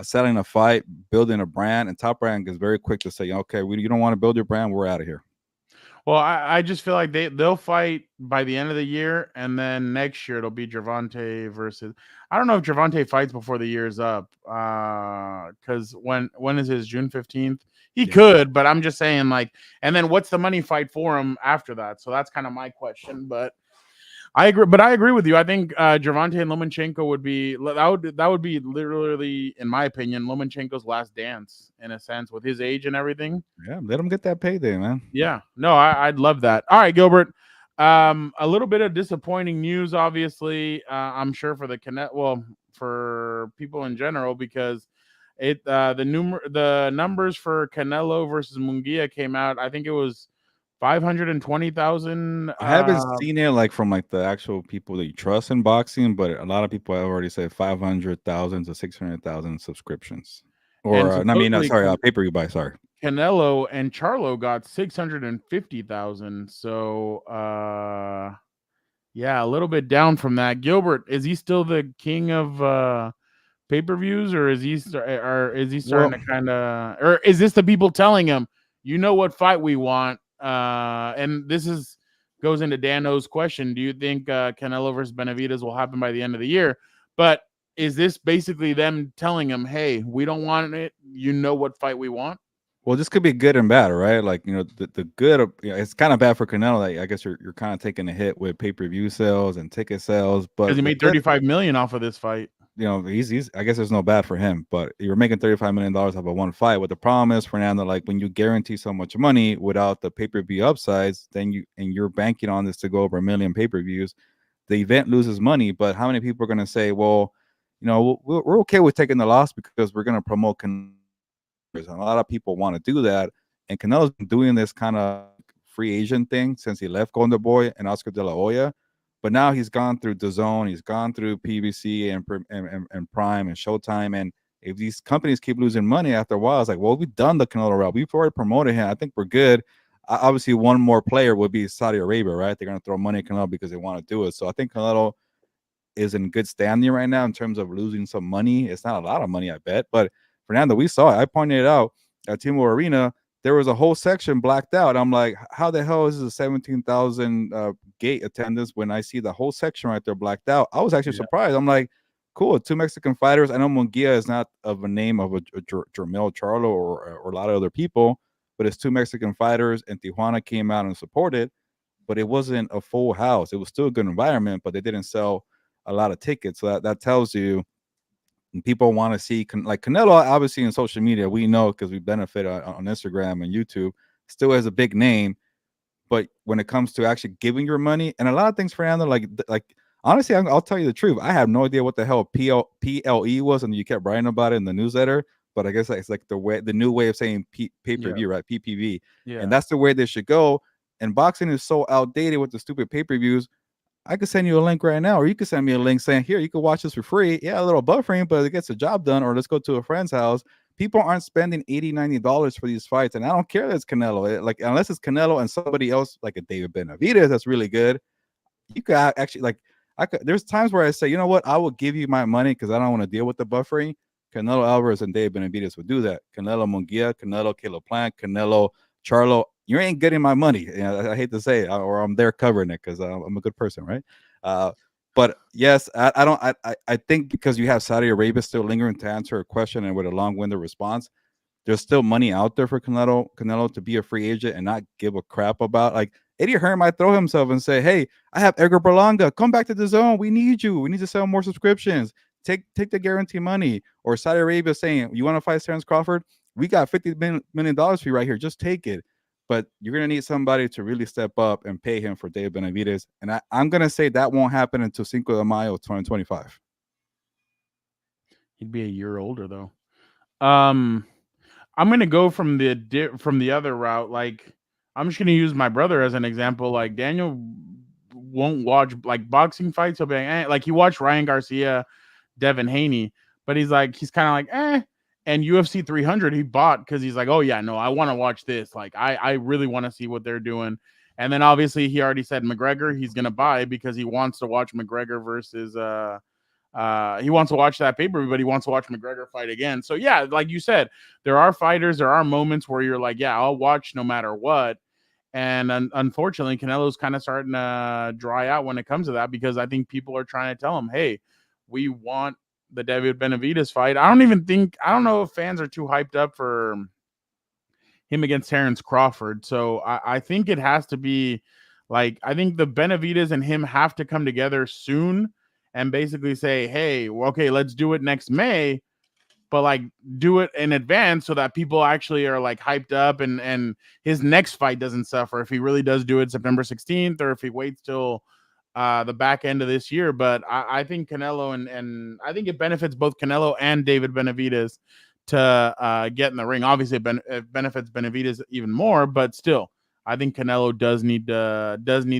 selling a fight, building a brand, and Top Rank is very quick to say, okay, you don't want to build your brand, we're out of here. Well, I just feel like they'll fight by the end of the year, and then next year it'll be Gervonta versus. I don't know if Gervonta fights before the year's up, because when is his June 15th? He could, but I'm just saying, like, and then what's the money fight for him after that? So that's kind of my question. But I agree with you. I think Gervonta and Lomachenko would be literally, in my opinion, Lomachenko's last dance in a sense with his age and everything. Yeah, let him get that payday, man. Yeah, no, I'd love that. All right, Gilbert. A little bit of disappointing news, obviously. I'm sure for for people in general, because the numbers for Canelo versus Munguia came out. I think it was 520,000. I haven't seen it like from like the actual people that you trust in boxing, but a lot of people have already said 500,000 to 600,000 subscritions. Or pay-per-view buy. Sorry, Canelo and Charlo got 650,000. So yeah, a little bit down from that. Gilbert, is he still the king of pay-per-views, or is he starting to kind of, or is this the people telling him, you know what fight we want? And this goes into Dano's question. Do you think Canelo versus Benavidez will happen by the end of the year? But is this basically them telling him, hey, we don't want it, you know what fight we want? Well, this could be good and bad, right? Like, the good, it's kind of bad for Canelo. Like, I guess you're kind of taking a hit with pay-per-view sales and ticket sales, but because he made $35 million off of this fight. He's I guess there's no bad for him, but you're making $35 million off of one fight. What the problem is, Fernando, like when you guarantee so much money without the pay-per-view upsides, then you're banking on this to go over 1 million pay-per-views. The event loses money, but how many people are going to say, well, we're okay with taking the loss because we're going to promote Canelo? And a lot of people want to do that, and Canelo's been doing this kind of free agent thing since he left Golden Boy and Oscar De La Hoya. But now he's gone through DAZN, he's gone through PBC and Prime and Showtime. And if these companies keep losing money after a while, it's like, well, we've done the Canelo route. We've already promoted him. I think we're good. Obviously, one more player would be Saudi Arabia, right? They're going to throw money at Canelo because they want to do it. So I think Canelo is in good standing right now in terms of losing some money. It's not a lot of money, I bet. But Fernando, we saw it. I pointed it out at T-Mobile Arena. There was a whole section blacked out. I'm like, how the hell is this a 17,000 gate attendance when I see the whole section right there blacked out? I was actually surprised. I'm like, cool, 2 Mexican fighters. I know Munguia is not of a name of a Jermel Charlo or a lot of other people, but it's 2 Mexican fighters, and Tijuana came out and supported, but it wasn't a full house. It was still a good environment, but they didn't sell a lot of tickets. So that tells you people want to see, like Canelo, obviously in social media, we know because we benefit on Instagram and YouTube, still has a big name. But when it comes to actually giving your money, and a lot of things, Fernando, like honestly, I'll tell you the truth. I have no idea what the hell PLE was, and you kept writing about it in the newsletter. But I guess it's like the new way of saying pay-per-view, right? PPV. Yeah. And that's the way they should go. And boxing is so outdated with the stupid pay-per-views. I could send you a link right now, or you could send me a link saying, here, you can watch this for free. Yeah, a little buffering, but it gets the job done. Or let's go to a friend's house. People aren't spending $80, $90 for these fights. And I don't care that it's Canelo. Like, unless it's Canelo and somebody else, like a David Benavidez, that's really good. You could actually, there's times where I say, you know what? I will give you my money because I don't want to deal with the buffering. Canelo Alvarez and David Benavidez would do that. Canelo Munguia, Canelo Caleb Plant, Canelo Charlo. You ain't getting my money. I hate to say it, or I'm there covering it because I'm a good person, right? But yes, I think because you have Saudi Arabia still lingering to answer a question and with a long-winded response, there's still money out there for Canelo to be a free agent and not give a crap about. Like, Eddie Hearn might throw himself and say, hey, I have Edgar Berlanga. Come back to the zone. We need you. We need to sell more subscriptions. Take the guarantee money. Or Saudi Arabia saying, you want to fight Terence Crawford? We got $50 million for you right here. Just take it. But you're going to need somebody to really step up and pay him for David Benavidez. And I'm going to say that won't happen until Cinco de Mayo 2025. He'd be a year older, though. I'm going to go from the other route. Like, I'm just gonna use my brother as an example. Like Daniel won't watch like boxing fights. He'll be like, eh. Like he watched Ryan Garcia, Devin Haney, but he's kind of like, eh. And UFC 300 he bought because he's like, oh yeah, no, I want to watch this. Like I really want to see what they're doing. And then obviously he already said McGregor he's gonna buy because he wants to watch McGregor versus he wants to watch that pay-per-view, but he wants to watch McGregor fight again. So yeah, like you said, there are fighters, there are moments where you're like, yeah, I'll watch no matter what. And unfortunately, Canelo's kind of starting to dry out when it comes to that because I think people are trying to tell him, hey, we want the David Benavidez fight. I don't know if fans are too hyped up for him against Terrence Crawford. So I think it has to be like, I think the Benavidez and him have to come together soon and basically say, hey, well, okay, let's do it next May, but like do it in advance so that people actually are like hyped up and his next fight doesn't suffer if he really does do it September 16th or if he waits till the back end of this year. But I think Canelo and I think it benefits both Canelo and David Benavidez to get in the ring. Obviously, it benefits Benavidez even more, but still, I think Canelo does need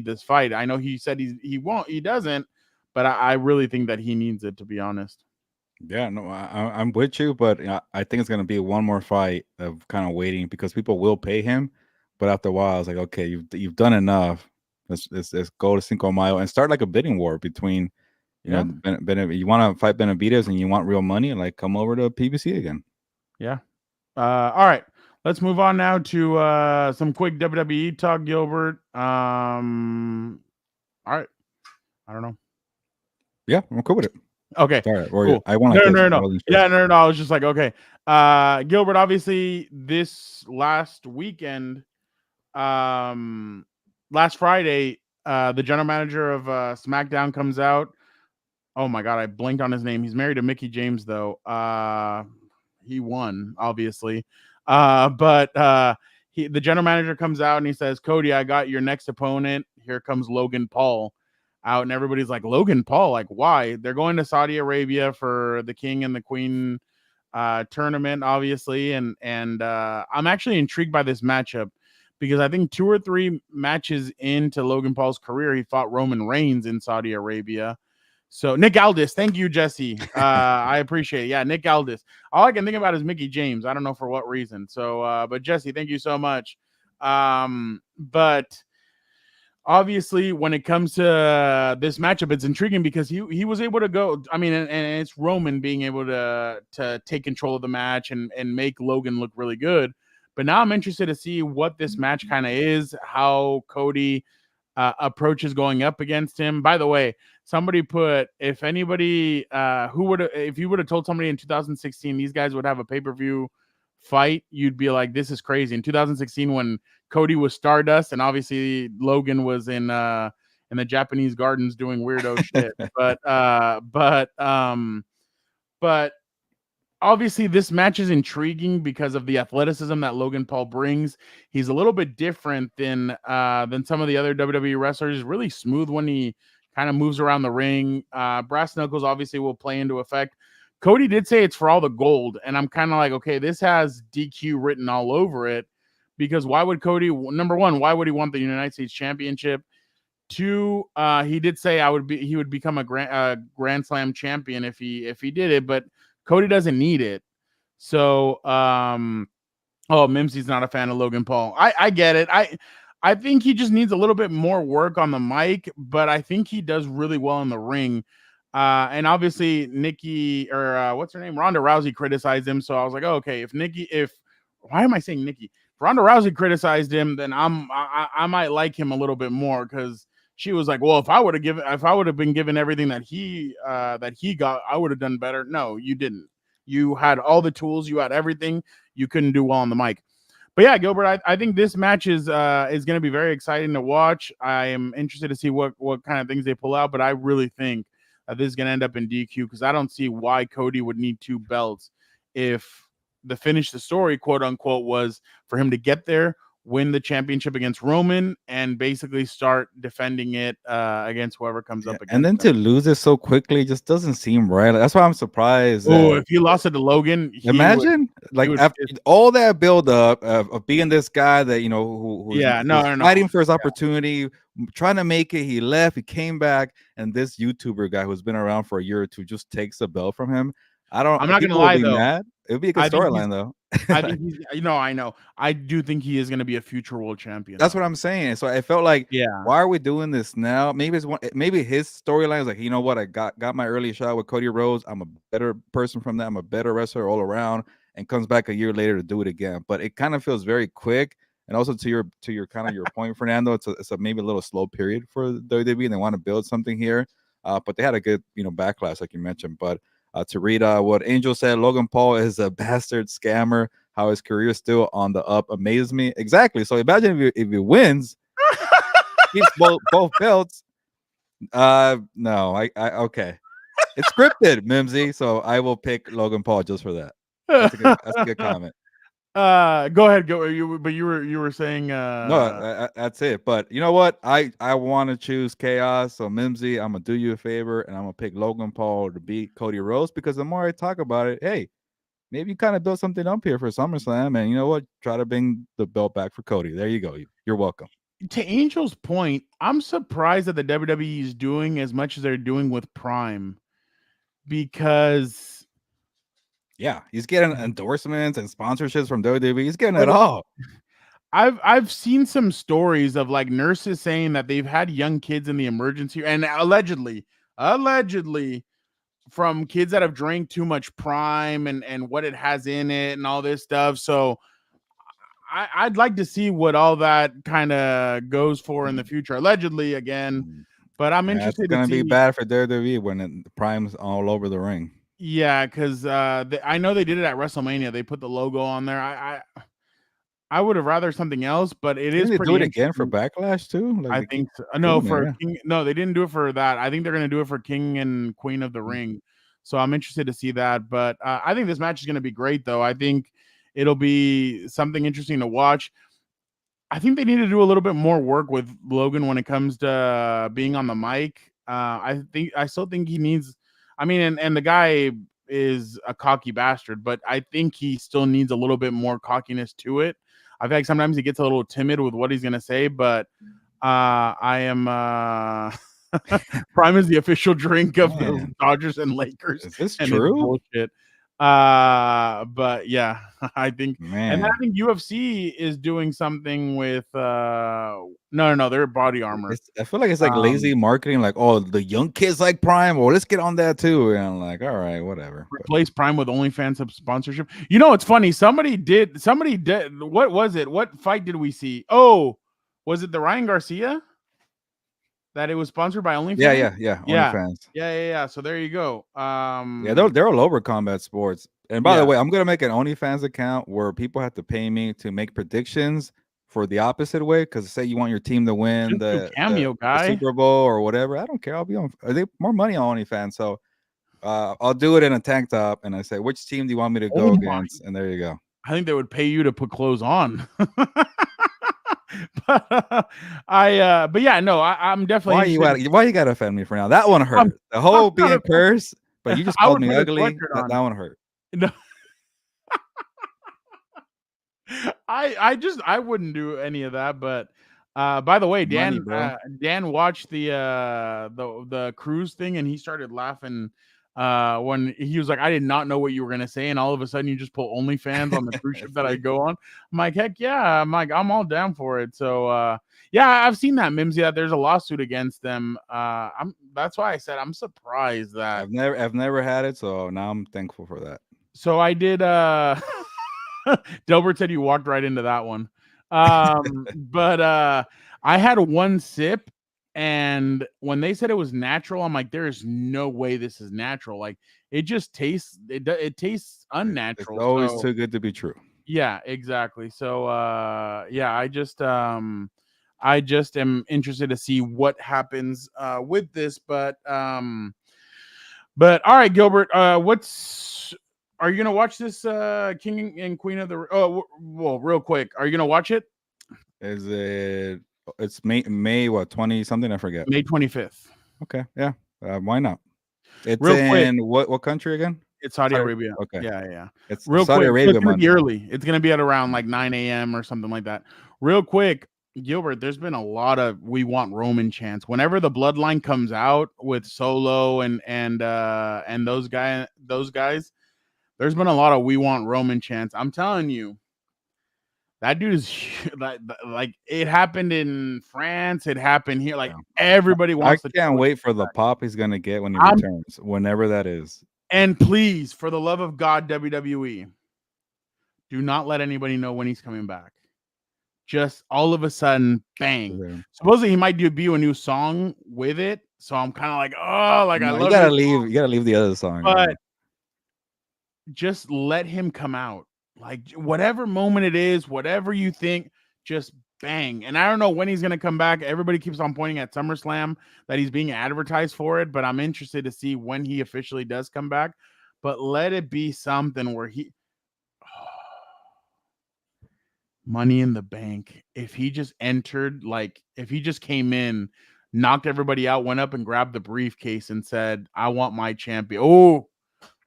this fight. I know he said he doesn't, but I really think that he needs it, to be honest. Yeah, no, I'm with you, but I think it's gonna be one more fight of kind of waiting because people will pay him, but after a while, it's like, okay, you've done enough. Let's go to Cinco de Mayo and start like a bidding war between, you know, you want to fight Benavidez and you want real money, like come over to PBC again. Yeah. All right. Let's move on now to some quick WWE talk, Gilbert. All right. I don't know. Yeah, I'm cool with it. Okay. All right. Cool. I want no. sure. Yeah, no. I was just like, okay. Gilbert, obviously, this last weekend, last Friday, the general manager of SmackDown comes out. Oh my God, I blinked on his name. He's married to Mickie James, though. He won, obviously. But the general manager comes out and he says, Cody, I got your next opponent. Here comes Logan Paul out. And everybody's like, Logan Paul? Like, why? They're going to Saudi Arabia for the King and the Queen tournament, obviously. And I'm actually intrigued by this matchup because I think 2 or 3 matches into Logan Paul's career, he fought Roman Reigns in Saudi Arabia. So Nick Aldis, thank you, Jesse. I appreciate it. Yeah, Nick Aldis. All I can think about is Mickie James. I don't know for what reason. So, but Jesse, thank you so much. But obviously, when it comes to this matchup, it's intriguing because he was able to go. I mean, and it's Roman being able to take control of the match and make Logan look really good. But now I'm interested to see what this match kind of is, how Cody approaches going up against him. By the way, somebody put, if you would have told somebody in 2016 these guys would have a pay-per-view fight, you'd be like, this is crazy. In 2016, when Cody was Stardust and obviously Logan was in the Japanese gardens doing weirdo shit. But obviously, this match is intriguing because of the athleticism that Logan Paul brings. He's a little bit different than some of the other WWE wrestlers. He's really smooth when he kind of moves around the ring. Brass knuckles obviously will play into effect. Cody did say it's for all the gold, and I'm kind of like, okay, this has DQ written all over it because why would Cody? Number one, why would he want the United States Championship? 2, he did say he would become a Grand Slam champion if he did it, but Cody doesn't need it. So, Mimsy's not a fan of Logan Paul. I get it. I think he just needs a little bit more work on the mic, but I think he does really well in the ring. And obviously Nikki or what's her name? Ronda Rousey criticized him. So I was like, oh, okay, why am I saying Nikki? If Ronda Rousey criticized him, then I might like him a little bit more because she was like, well, if I would have been given everything that he got, I would have done better. No, you didn't. You had all the tools, you had everything. You couldn't do well on the mic. But yeah, Gilbert, I think this match is going to be very exciting to watch. I am interested to see what kind of things they pull out, but I really think this is going to end up in DQ because I don't see why Cody would need 2 belts if the finish the story, quote unquote, was for him to get there win the championship against Roman, and basically start defending it against whoever comes up against and then him. to lose it so quickly just doesn't seem right. That's why I'm surprised. Oh, if he lost it to Logan, Imagine after all that build up of being this guy that who's fighting for his opportunity, trying to make it. He left, he came back, and this YouTuber guy who's been around for a year or two just takes the belt from him. I'm not gonna lie though. Mad. It'd be a good storyline though. I think he's, I know. I do think he is going to be a future world champion. That's what I'm saying. So I felt like, why are we doing this now? Maybe his storyline is like, you know what? I got my early shot with Cody Rhodes. I'm a better person from that. I'm a better wrestler all around, and comes back a year later to do it again. But it kind of feels very quick. And also to your kind of your point, Fernando, it's a maybe a little slow period for WWE, and they want to build something here. But they had a good backlash, like you mentioned. But to read what Angel said, Logan Paul is a bastard scammer. How his career is still on the up amazes me. Exactly. So imagine if he wins, keeps both belts. No, I okay. It's scripted, Mimsy. So I will pick Logan Paul just for that. That's a good comment. Go ahead. You were saying no, that's it. But you know what? I want to choose chaos. So Mimsy, I'm gonna do you a favor, and I'm gonna pick Logan Paul to beat Cody Rhodes, because the more I talk about it, hey, maybe you kind of built something up here for SummerSlam, and you know what? Try to bring the belt back for Cody. There you go. You're welcome. To Angel's point, I'm surprised that the WWE is doing as much as they're doing with Prime, because he's getting endorsements and sponsorships from WWE. He's getting it all. I've seen some stories of like nurses saying that they've had young kids in the emergency, and allegedly from kids that have drank too much Prime and what it has in it and all this stuff. So I'd like to see what all that kind of goes for in the future, allegedly again. But I'm interested. It's going to be bad for WWE when the Prime's all over the ring. Yeah, because I know they did it at WrestleMania. They put the logo on there. I would have rather something else, but it is pretty. Do it again for Backlash too. Like I think so. No, King, no, they didn't do it for that. I think they're going to do it for King and Queen of the Ring. So I'm interested to see that. But I think this match is going to be great, though. I think it'll be something interesting to watch. I think they need to do a little bit more work with Logan when it comes to being on the mic. I still think he needs. I mean, and the guy is a cocky bastard, but I think he still needs a little bit more cockiness to it. I feel like sometimes he gets a little timid with what he's going to say, but I am Prime is the official drink of the Dodgers and Lakers. Is this true? Bullshit. But yeah, I think, and I think UFC is doing something with no, they're body armor. I feel like it's like lazy marketing, like, oh, the young kids like Prime, well, let's get on that too. And I'm like, all right, whatever. Replace Prime with OnlyFans sponsorship. You know, it's funny. Somebody did. What was it? What fight did we see? Oh, was it the Ryan Garcia? That it was sponsored by OnlyFans? Yeah. OnlyFans. Yeah. So there you go. They're all over combat sports. And by the way, I'm gonna make an OnlyFans account where people have to pay me to make predictions for the opposite way. Because say you want your team to win the Super Bowl or whatever, I don't care. I'll be on. They more money on OnlyFans, so I'll do it in a tank top, and I say, which team do you want me to go against? And there you go. I think they would pay you to put clothes on. But yeah, no, I'm definitely. Why you gotta offend me for now? That one hurt. The whole being cursed, but you just called me ugly. That one hurt. No. I wouldn't do any of that. But by the way, Dan watched the cruise thing, and he started laughing when he was like, I did not know what you were gonna say, and all of a sudden you just pull OnlyFans on the cruise ship that I go on. I'm like, heck yeah, I'm all down for it. So yeah, I've seen that, Mimsy, that there's a lawsuit against them. That's why I said I'm surprised that I've never had it, so now I'm thankful for that. So I did Delbert said you walked right into that one. But I had one sip, and when they said it was natural, I'm like, there is no way this is natural. Like, it just tastes, it tastes unnatural. It's always too good to be true. Yeah, exactly. So yeah, I just am interested to see what happens with this. But all right, Gilbert, are you gonna watch this King and Queen of the? Oh, well, real quick, are you gonna watch it? Is it? It's May what 20 something? I forget. May 25th. Okay, yeah. Why not? It's Real quick. in what country again? It's Saudi Arabia. Okay. Yeah. It's Real Saudi quick. Arabia It's gonna month. be early. It's gonna be at around like 9 a.m. or something like that. Real quick, Gilbert. There's been a lot of we want Roman chants. Whenever the bloodline comes out with Solo and those guys, there's been a lot of we want Roman chants. I'm telling you, that dude is like it happened in France. It happened here. Like everybody wants. I can't wait for the pop he's gonna get when he returns, whenever that is. And please, for the love of God, WWE, do not let anybody know when he's coming back. Just all of a sudden, bang. Yeah. Supposedly he might be a new song with it. So I'm kind of like, oh, like I love you gotta leave. You gotta leave the other song. But just let him come out. Like whatever moment it is, whatever you think, just bang. And I don't know when he's gonna come back. Everybody keeps on pointing at SummerSlam that he's being advertised for it, but I'm interested to see when he officially does come back. But let it be something where Money in the Bank. If he just entered, like if he just came in, knocked everybody out, went up and grabbed the briefcase and said, "I want my champion."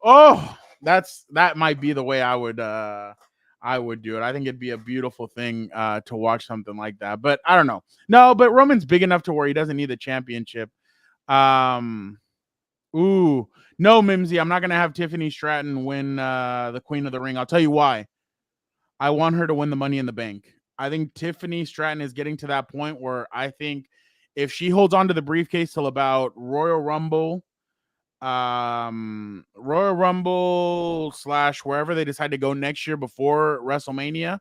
Oh, that might be the way I would do it. I think it'd be a beautiful thing to watch something like that. But I don't know. No, but Roman's big enough to where he doesn't need the championship. No, Mimsy, I'm not gonna have Tiffany Stratton win the Queen of the Ring. I'll tell you why. I want her to win the Money in the Bank. I think Tiffany Stratton is getting to that point where I think if she holds on to the briefcase till about Royal Rumble / wherever they decide to go next year before WrestleMania,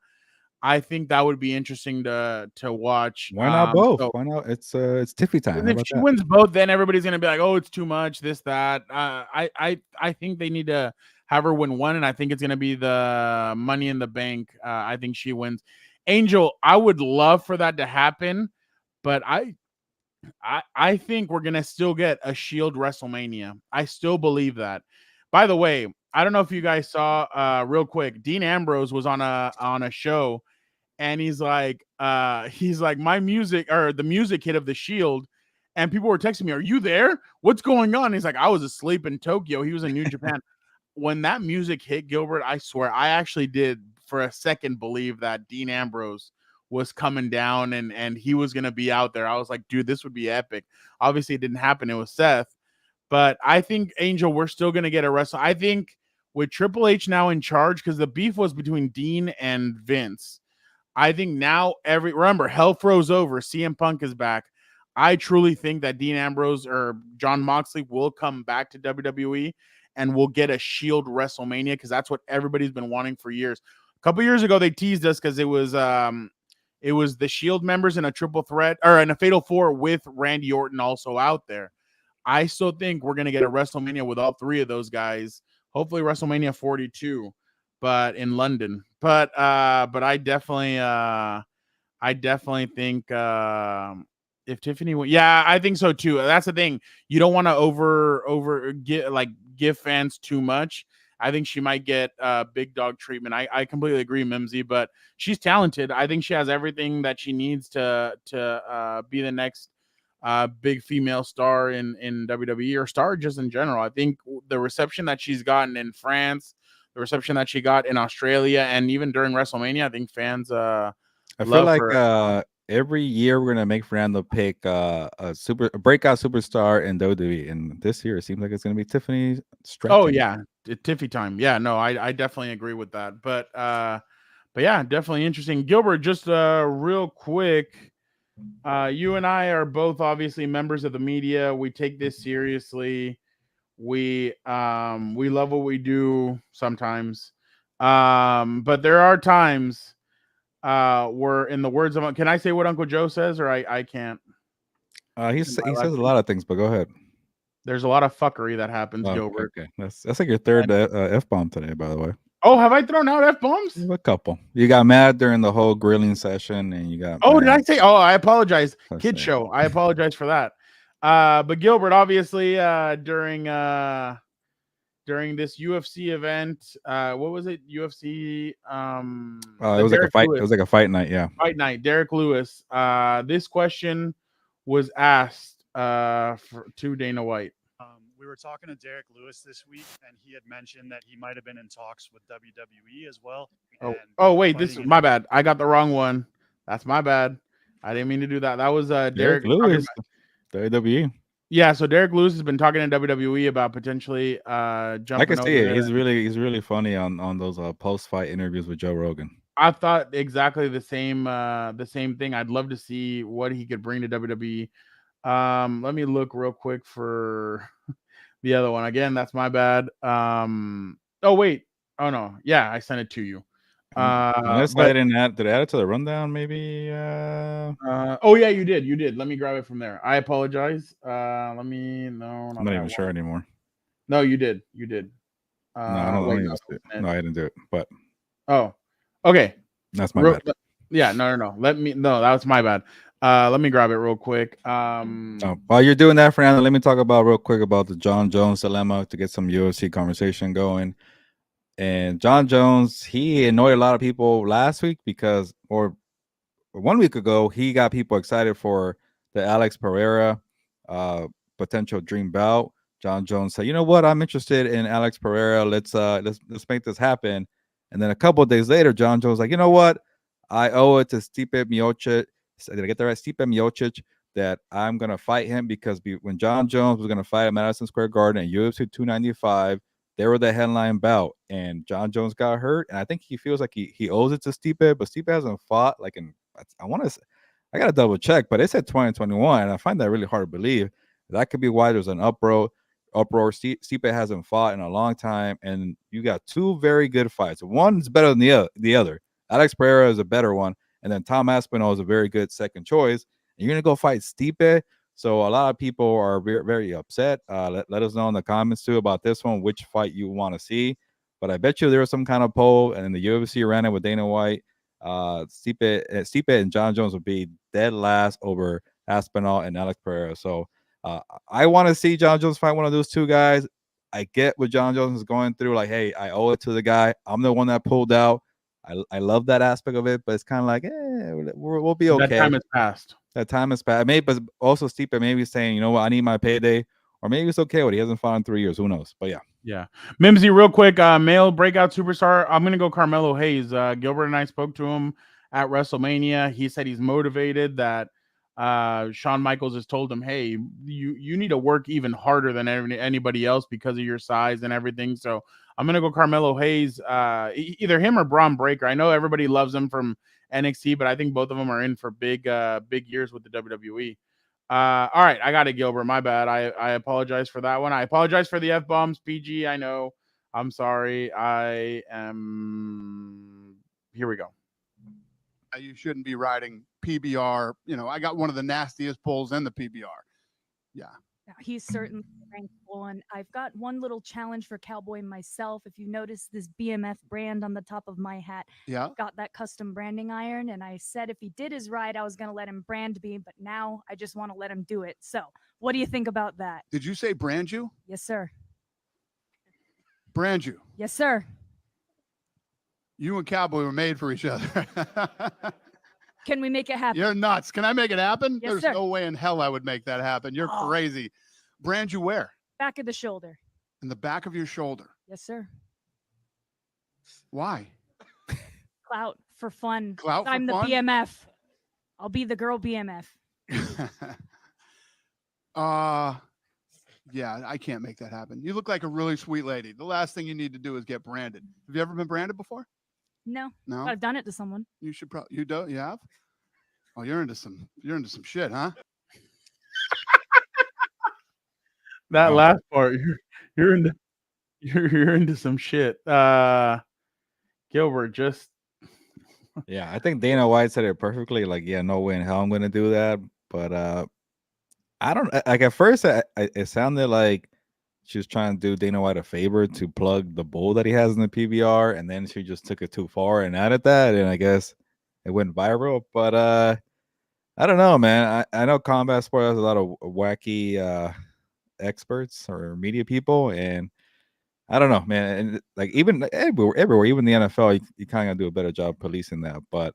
I think that would be interesting to watch. Why not both? Why not? It's Tiffy time. If she wins both, then everybody's gonna be like, "Oh, it's too much." This, that. I think they need to have her win one, and I think it's gonna be the Money in the Bank. I think she wins. Angel, I would love for that to happen, but I think we're gonna still get a Shield WrestleMania. I still believe that. By the way, I don't know if you guys saw real quick. Dean Ambrose was on a show, and he's like my music or the music hit of the Shield, and people were texting me, "Are you there? What's going on?" He's like, "I was asleep in Tokyo." He was in New Japan. When that music hit, Gilbert, I swear I actually did for a second believe that Dean Ambrose was coming down and he was going to be out there. I was like, dude, this would be epic. Obviously it didn't happen. It was Seth, but I think Angel, we're still going to get a wrestle. I think with Triple H now in charge, because the beef was between Dean and Vince. I think now remember, hell froze over. CM Punk is back. I truly think that Dean Ambrose or Jon Moxley will come back to WWE and we'll get a Shield WrestleMania, because that's what everybody's been wanting for years. A couple years ago, they teased us because it was the Shield members in a triple threat or in a fatal four with Randy Orton also out there. I still think we're gonna get a WrestleMania with all three of those guys. Hopefully WrestleMania 42, but in London. But I definitely think if Tiffany I think so too. That's the thing. You don't want to give fans too much. I think she might get big dog treatment. I completely agree, Mimsy, but she's talented. I think she has everything that she needs to be the next big female star in WWE or star just in general. I think the reception that she's gotten in France, the reception that she got in Australia, and even during WrestleMania, I think fans I feel like every year we're gonna make Fernando pick a breakout superstar in WWE, and this year it seems like it's gonna be Tiffany Stratton. Oh yeah, Tiffy time. Yeah, no, I definitely agree with that. But yeah, definitely interesting. Gilbert, just real quick, you and I are both obviously members of the media. We take this seriously. We love what we do sometimes, but there are times where, in the words of, can I say what Uncle Joe says, or I can't? He says a lot of things, but go ahead. There's a lot of fuckery that happens, Gilbert. Okay. That's like your third F-bomb today, by the way. Oh, have I thrown out F-bombs? A couple. You got mad during the whole grilling session, and you got. Oh, did I say? Oh, I apologize. Kid show. I apologize for that. But Gilbert, obviously, during during this UFC event. What was it? UFC. It was like a fight. Lewis It was like a fight night. Yeah. fight night. Derek Lewis. This question was asked to Dana White. We were talking to Derek Lewis this week, and he had mentioned that he might have been in talks with WWE as well. Oh wait, this is fighting my bad. I got the wrong one. That's my bad. I didn't mean to do that. That was Derek Lewis, WWE. Yeah, so Derek Lewis has been talking to WWE about potentially jumping. I can see over it. there. He's really funny on those post fight interviews with Joe Rogan. I thought exactly the same thing. I'd love to see what he could bring to WWE. Let me look real quick for the other one. Again, that's my bad. Oh wait. Oh no. Yeah, I sent it to you. Unless I didn't add, did I add it to the rundown? Maybe. Oh yeah, you did. You did. Let me grab it from there. I apologize. Let me. No, I'm not even sure anymore. No, you did. You did. No, I don't no, I didn't do it. But oh, okay. That's my bad. Yeah, no. That was my bad. Let me grab it real quick. While you're doing that, Fernando, let me talk about real quick about the John Jones dilemma to get some UFC conversation going. And John Jones, he annoyed a lot of people last week because, or 1 week ago, he got people excited for the Alex Pereira potential dream bout. John Jones said, "You know what? I'm interested in Alex Pereira. Let's make this happen." And then a couple of days later, John Jones was like, "You know what? I owe it to Stipe Miocic. Did I get that right? Stipe Miocic, that I'm gonna fight him because when John Jones was gonna fight at Madison Square Garden at UFC 295." They were the headline bout, and John Jones got hurt, and I think he feels like he owes it to Stipe, but Stipe hasn't fought like I gotta double check, but it said 2021, and I find that really hard to believe. That could be why there's an uproar. Stipe hasn't fought in a long time, and you got two very good fights. One's better than the other. Alex Pereira is a better one, and then Tom Aspinall is a very good second choice. And you're gonna go fight Stipe. So a lot of people are very, very upset. Let us know in the comments too about this one, which fight you want to see. But I bet you there was some kind of poll, and then the UFC ran it with Dana White. Stipe and John Jones would be dead last over Aspinall and Alex Pereira. So I want to see John Jones fight one of those two guys. I get what John Jones is going through. Like, hey, I owe it to the guy. I'm the one that pulled out. I love that aspect of it, but it's kind of like, we'll be okay. That time has passed. That time has passed. Maybe, but also Stipe maybe saying, you know what, I need my payday, or maybe it's okay. What he hasn't fought in 3 years. Who knows? But yeah. Mimsy, real quick, male breakout superstar. I'm gonna go Carmelo Hayes. Gilbert and I spoke to him at WrestleMania. He said he's motivated. That Shawn Michaels has told him, hey, you need to work even harder than anybody else because of your size and everything. So I'm gonna go Carmelo Hayes. Either him or Braun Breaker. I know everybody loves him from NXT, but I think both of them are in for big years with the WWE. All right, I got it, Gilbert. My bad. I apologize for that one. I apologize for the F-bombs, PG. I know. I'm sorry. I am. Here we go. You shouldn't be riding PBR. You know, I got one of the nastiest pulls in the PBR. Yeah. He's certainly thankful. And I've got one little challenge for Cowboy myself. If you notice this BMF brand on the top of my hat, got that custom branding iron. And I said if he did his ride, I was going to let him brand me, but now I just want to let him do it. So what do you think about that? Did you say brand you? Yes, sir. Brand you? Yes, sir. You and Cowboy were made for each other. Can we make it happen? You're nuts. Can I make it happen? Yes, There's sir. no way in hell I would make that happen. You're crazy. Brand you where? Back of the shoulder. In the back of your shoulder. Yes, sir. Why? Clout for fun. Clout for I'm the fun? BMF. I'll be the girl BMF. Yeah, I can't make that happen. You look like a really sweet lady. The last thing you need to do is get branded. Have you ever been branded before? No. No. I've done it to someone. You should probably. You do? You have? Oh, you're into some shit, huh? That last part, you're into some shit. Gilbert, just yeah, I think Dana White said it perfectly. Like, yeah, no way in hell I'm gonna do that. But I don't like at first it sounded like she was trying to do Dana White a favor to plug the bull that he has in the PBR, and then she just took it too far and added that, and I guess it went viral. But I don't know, man. I know combat sport has a lot of wacky experts or media people, and I don't know, man. And like even everywhere, even the NFL, you kind of do a better job policing that. But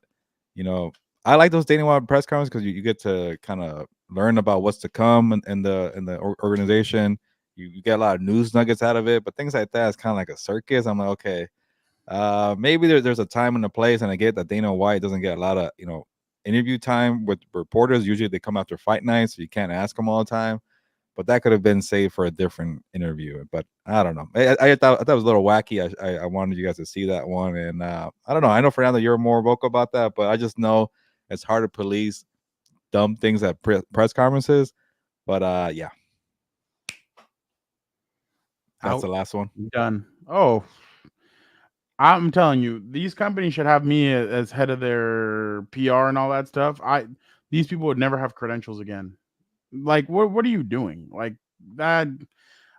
I like those Dana White press conferences because you get to kind of learn about what's to come in the organization. You get a lot of news nuggets out of it, but things like that is kind of like a circus. I'm like, okay, maybe there's a time and a place, and I get that Dana White doesn't get a lot of interview time with reporters. Usually they come after fight nights, so you can't ask them all the time. But that could have been saved for a different interview. But I don't know. I thought it was a little wacky. I wanted you guys to see that one, and I don't know. I know Fernando, you're more vocal about that, but I just know it's hard to police dumb things at press conferences. But yeah, that's the last one. Done. Oh, I'm telling you, these companies should have me as head of their PR and all that stuff. These people would never have credentials again. Like, what are you doing? Like that.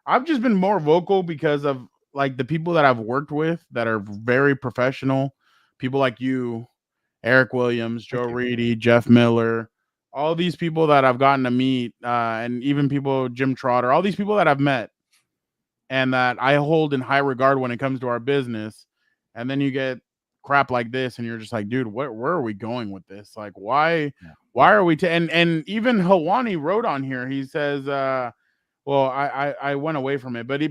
I've just been more vocal because of like the people that I've worked with that are very professional. People like you, Eric Williams, Joe Reedy, Jeff Miller, all these people that I've gotten to meet, and even people, Jim Trotter, all these people that I've met and that I hold in high regard when it comes to our business. And then you get crap like this, and you're just like, dude, where are we going with this? Like, why are we? And even Hawani wrote on here. He says, well, I went away from it, but he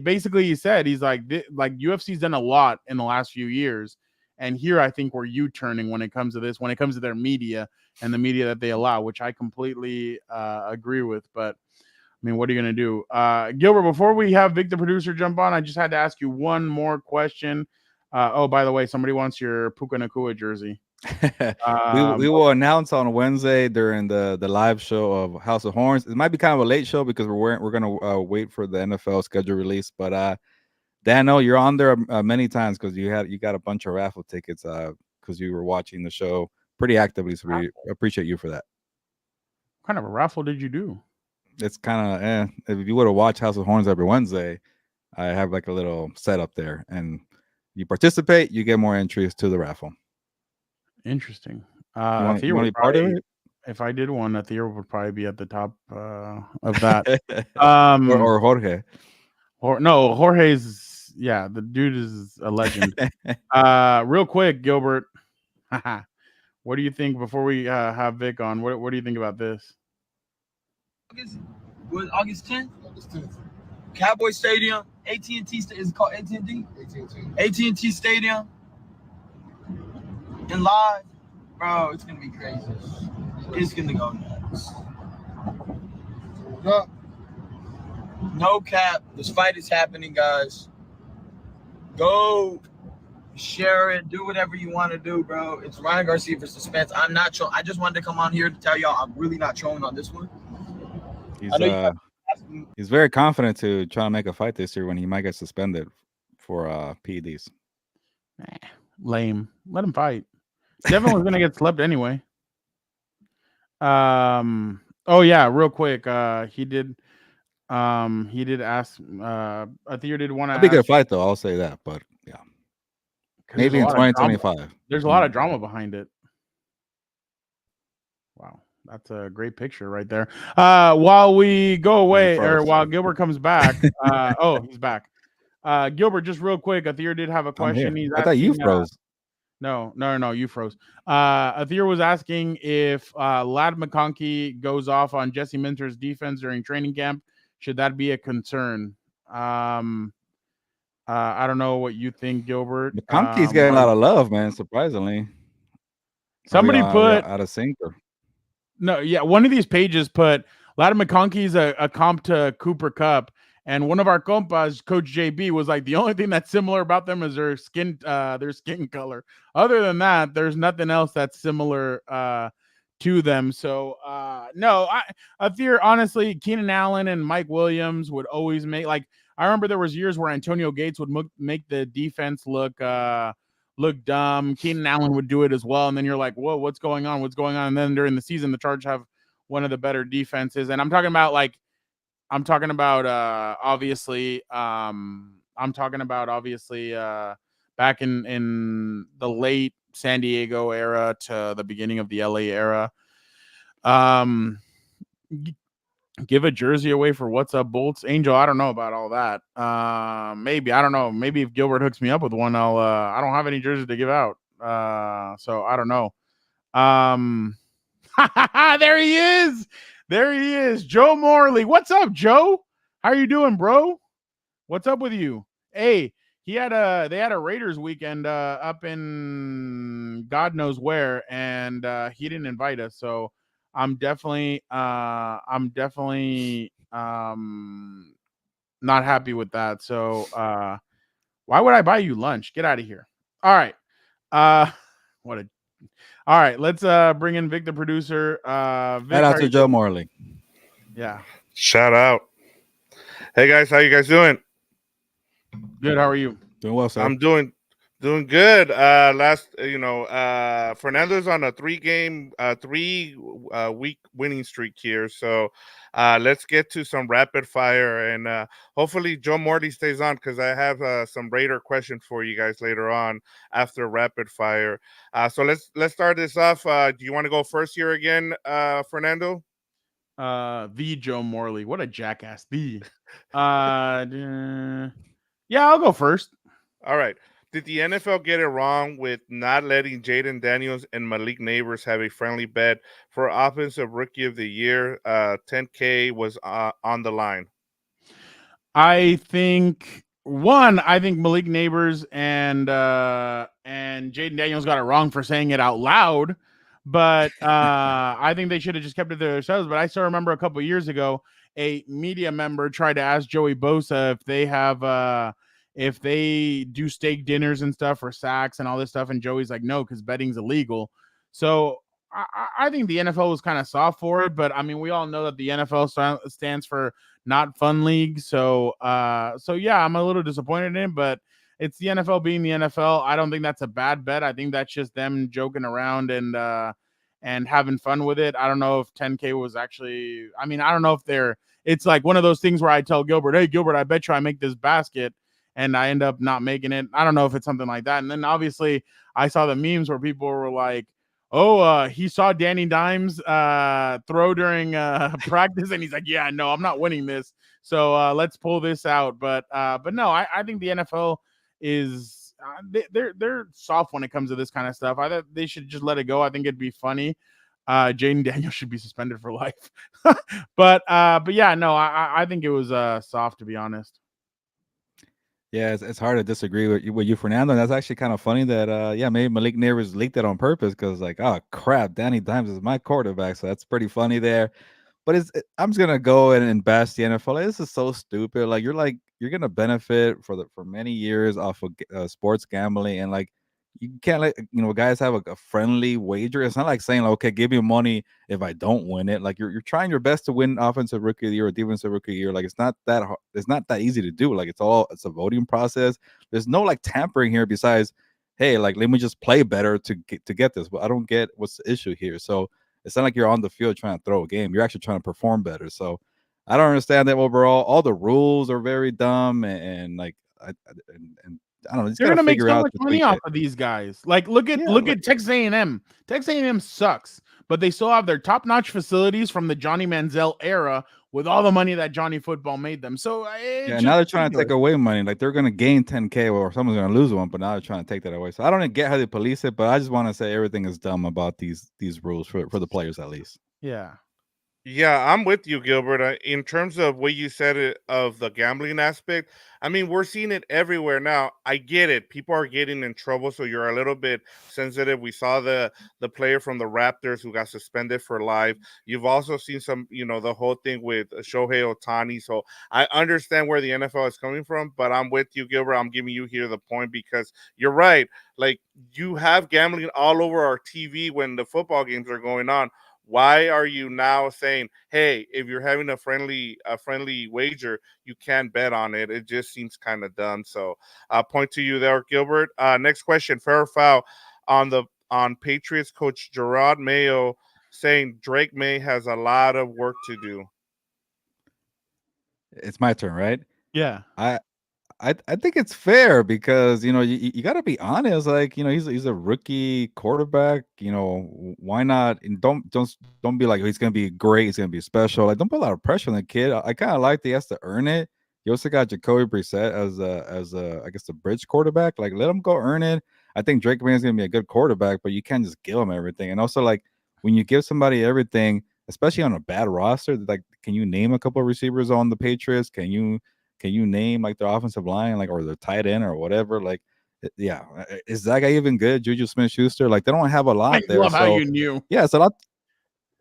said he's like UFC's done a lot in the last few years, and here I think we're U-turning when it comes to this, when it comes to their media and the media that they allow, which I completely agree with. But I mean, what are you gonna do, Gilbert? Before we have Vic the producer jump on, I just had to ask you one more question. Oh, by the way, somebody wants your Puka Nakua jersey. We will announce on Wednesday during the live show of House of Horns. It might be kind of a late show because we're gonna wait for the NFL schedule release. But Dano, you're on there many times because you got a bunch of raffle tickets because you were watching the show pretty actively. So we appreciate you for that. What kind of a raffle did you do? It's kind of if you would have watched House of Horns every Wednesday, I have like a little setup there, and you participate, you get more entries to the raffle. Interesting. You want to be part of it? If I did one, Athir would probably be at the top of that. or Jorge. Or no, Jorge's the dude is a legend. Real quick, Gilbert, what do you think before we have Vic on? What do you think about this? August 10th? August 10th. Cowboy Stadium, AT&T is it called AT&T? AT&T Stadium. And live, bro, it's gonna be crazy. It's gonna go nuts. No cap. This fight is happening, guys. Go share it. Do whatever you want to do, bro. It's Ryan Garcia versus Spence. I'm not trolling. I just wanted to come on here to tell y'all I'm really not trolling on this one. He's very confident to try to make a fight this year when he might get suspended for PEDs. Lame. Let him fight. Devin was gonna get slept anyway. Oh yeah, real quick. He did ask Athir did want to be a good fight though, I'll say that, but yeah. Maybe in 2025. There's a lot of drama behind it. Wow, that's a great picture right there. While we go away, or while Gilbert comes back, he's back. Gilbert, just real quick, Athir did have a question. I thought you froze. No, you froze. Athir was asking if Ladd McConkey goes off on Jesse Minter's defense during training camp. Should that be a concern? I don't know what you think, Gilbert. McConkey's getting a lot of love, man. Surprisingly, somebody put out of sinker. No, yeah, one of these pages put Ladd McConkey's a comp to Cooper Kupp. And one of our compas, Coach JB, was like, the only thing that's similar about them is their skin color. Other than that, there's nothing else that's similar to them. So no, Athir, honestly, Keenan Allen and Mike Williams would always make, like, I remember there was years where Antonio Gates would make the defense look dumb. Keenan Allen would do it as well. And then you're like, whoa, what's going on? And then during the season, the Chargers have one of the better defenses. And I'm talking about obviously back in the late San Diego era to the beginning of the LA era. Give a jersey away for What's Up Bolts. Angel, I don't know about all that. Maybe, I don't know. Maybe if Gilbert hooks me up with one, I don't have any jerseys to give out. So I don't know. There he is. There he is. Joe Morley. What's up, Joe? How you doing, bro? What's up with you? Hey, they had a Raiders weekend up in God knows where, and he didn't invite us. So I'm definitely not happy with that. So why would I buy you lunch? Get out of here. All right. All right, let's bring in Vic, the producer. Vic, Shout out to Joe Morley. Yeah. Shout out. Hey guys, how you guys doing? Good. How are you? Doing well, sir. I'm doing good. Fernando's on a 3-week winning streak here. So let's get to some rapid fire, and hopefully Joe Morley stays on, because I have some Raider questions for you guys later on after rapid fire. So let's start this off. Do you want to go first here again, Fernando? The Joe Morley. What a jackass. Yeah, I'll go first. All right. Did the NFL get it wrong with not letting Jayden Daniels and Malik Nabers have a friendly bet for Offensive Rookie of the Year? $10K was on the line. I think Malik Nabers and Jayden Daniels got it wrong for saying it out loud, but I think they should have just kept it to themselves. But I still remember a couple of years ago, a media member tried to ask Joey Bosa if they do steak dinners and stuff for sacks and all this stuff, and Joey's like, no, because betting's illegal. So I think the NFL was kind of soft for it, but I mean, we all know that the NFL stands for not fun league. So yeah, I'm a little disappointed in it, but it's the NFL being the NFL. I don't think that's a bad bet. I think that's just them joking around and having fun with it. I don't know if 10K was actually, I mean, I don't know if it's like one of those things where I tell Gilbert, hey, Gilbert, I bet you I make this basket, and I end up not making it. I don't know if it's something like that. And then obviously I saw the memes where people were like, oh, he saw Danny Dimes throw during practice, and he's like, yeah, no, I'm not winning this. So let's pull this out. But no, I think the NFL is they're soft when it comes to this kind of stuff. I thought they should just let it go. I think it'd be funny. Jayden Daniels should be suspended for life. but yeah, no, I think it was soft, to be honest. Yeah, it's hard to disagree with you, Fernando. And that's actually kind of funny that, maybe Malik Nabers leaked it on purpose, because, like, oh, crap, Danny Dimes is my quarterback. So that's pretty funny there. But I'm just going to go and bash the NFL. Like, this is so stupid. Like, you're going to benefit for many years off of sports gambling. And, like, you can't let, guys have a friendly wager. It's not like saying, like, okay, give me money if I don't win it. Like, you're trying your best to win Offensive Rookie of the Year or Defensive Rookie of the Year. Like, it's not that hard. It's not that easy to do. Like, it's a voting process. There's no, like, tampering here besides, hey, like, let me just play better to get this. But I don't get what's the issue here. So it's not like you're on the field trying to throw a game. You're actually trying to perform better. So I don't understand that overall. All the rules are very dumb, and like, I don't know. They're gonna make so much money off of these guys. Like, look at Texas A&M. Texas A&M sucks, but they still have their top-notch facilities from the Johnny Manziel era with all the money that Johnny Football made them. So now they're trying to take away money. Like, they're gonna gain 10K or someone's gonna lose one, but now they're trying to take that away. So I don't get how they police it, but I just want to say everything is dumb about these rules for the players, at least. Yeah. Yeah, I'm with you, Gilbert. In terms of what you said of the gambling aspect, I mean, we're seeing it everywhere now. I get it. People are getting in trouble, so you're a little bit sensitive. We saw the player from the Raptors who got suspended for life. You've also seen some, the whole thing with Shohei Ohtani. So I understand where the NFL is coming from, but I'm with you, Gilbert. I'm giving you here the point, because you're right. Like, you have gambling all over our TV when the football games are going on. Why are you now saying, hey, if you're having a friendly wager, you can't bet on it? It just seems kind of dumb. So I'll point to you there, Gilbert. Next question, fair or foul on Patriots coach Gerard Mayo saying Drake May has a lot of work to do. It's my turn, right? Yeah. I think it's fair because you got to be honest. Like he's a rookie quarterback. Why not? And don't be like, oh, he's gonna be great. He's gonna be special. Like don't put a lot of pressure on the kid. I kind of like that he has to earn it. You also got Jacoby Brissett as a I guess a bridge quarterback. Like let him go earn it. I think Drake May is gonna be a good quarterback, but you can't just give him everything. And also like when you give somebody everything, especially on a bad roster, like can you name a couple of receivers on the Patriots? Can you name like their offensive line, like or their tight end or whatever? Like, yeah, is that guy even good? Juju Smith-Schuster, like they don't have a lot I there. love how So you knew. yeah, it's a lot.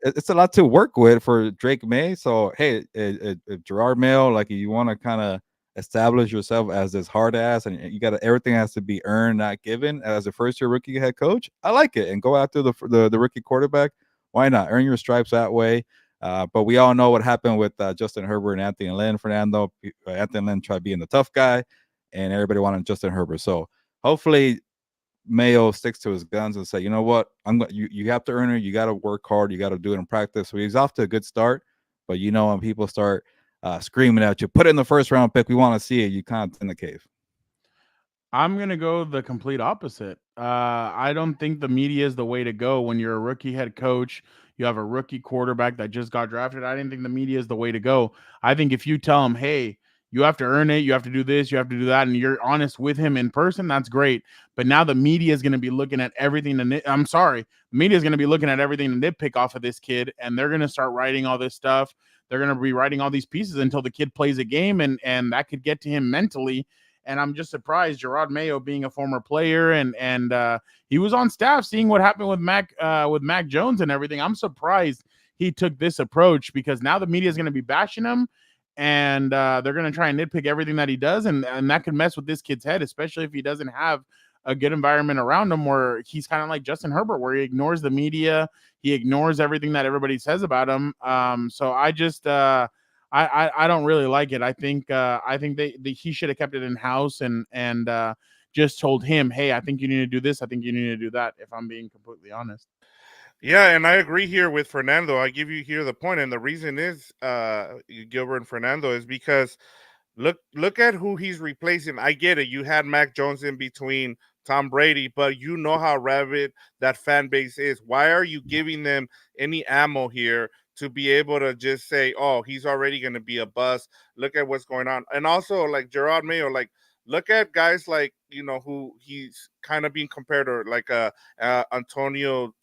It's a lot to work with for Drake May. So hey, if Gerard Mayo, like you want to kind of establish yourself as this hard ass, and you got everything has to be earned, not given. As a first year rookie head coach, I like it, and go after the rookie quarterback. Why not earn your stripes that way? But we all know what happened with Justin Herbert and Anthony Lynn. Fernando Anthony Lynn tried being the tough guy, and everybody wanted Justin Herbert. So hopefully Mayo sticks to his guns and say, you know what, you have to earn it. You got to work hard. You got to do it in practice. So he's off to a good start. But when people start screaming at you, put it in the first round pick. We want to see it. You can't in the cave. I'm gonna go the complete opposite. I don't think the media is the way to go when you're a rookie head coach. You have a rookie quarterback that just got drafted. I didn't think the media is the way to go. I think if you tell him, hey, you have to earn it, you have to do this, you have to do that, and you're honest with him in person, that's great. But now the media is going to be looking at everything. I'm sorry, the media is going to be looking at everything to nitpick off of this kid, and they're going to start writing all this stuff. They're going to be writing all these pieces until the kid plays a game, and that could get to him mentally. And I'm just surprised Gerard Mayo being a former player and he was on staff, seeing what happened with Mac Jones and everything. I'm surprised he took this approach because now the media is going to be bashing him and they're going to try and nitpick everything that he does. And that could mess with this kid's head, especially if he doesn't have a good environment around him where he's kind of like Justin Herbert, where he ignores the media. He ignores everything that everybody says about him. So I just, I don't really like it. I think he should have kept it in house and just told him, hey, I think you need to do this. I think you need to do that. If I'm being completely honest. Yeah, and I agree here with Fernando. I give you here the point, and the reason is Gilbert and Fernando is because look at who he's replacing. I get it. You had Mac Jones in between Tom Brady, but you know how rabid that fan base is. Why are you giving them any ammo here to be able to just say, oh, he's already going to be a bust? Look at what's going on. And also, like Gerard Mayo, like look at guys like, who he's kind of being compared to, like Antonio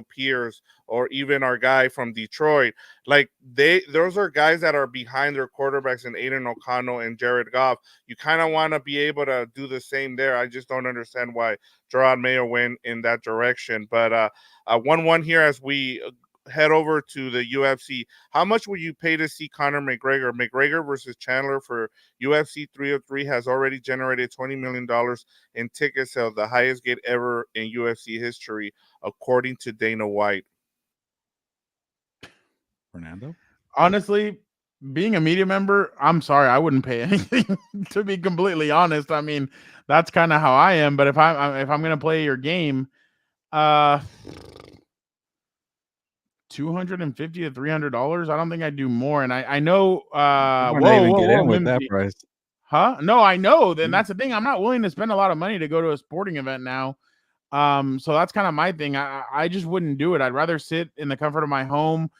Pierce, or even our guy from Detroit. Like those are guys that are behind their quarterbacks in Aiden O'Connell and Jared Goff. You kind of want to be able to do the same there. I just don't understand why Gerard Mayo went in that direction. But 1-1 here as we head over to the UFC. How much would you pay to see Conor McGregor? McGregor versus Chandler for UFC 303 has already generated $20 million in ticket sales, the highest gate ever in UFC history, according to Dana White. Fernando? Honestly, being a media member, I'm sorry, I wouldn't pay anything, to be completely honest. I mean, that's kind of how I am. But if I'm going to play your game, $250 to $300. I don't think I'd do more. And I know with that price. Huh? No, I know. Then that's the thing. I'm not willing to spend a lot of money to go to a sporting event now. So that's kind of my thing. I just wouldn't do it. I'd rather sit in the comfort of my home.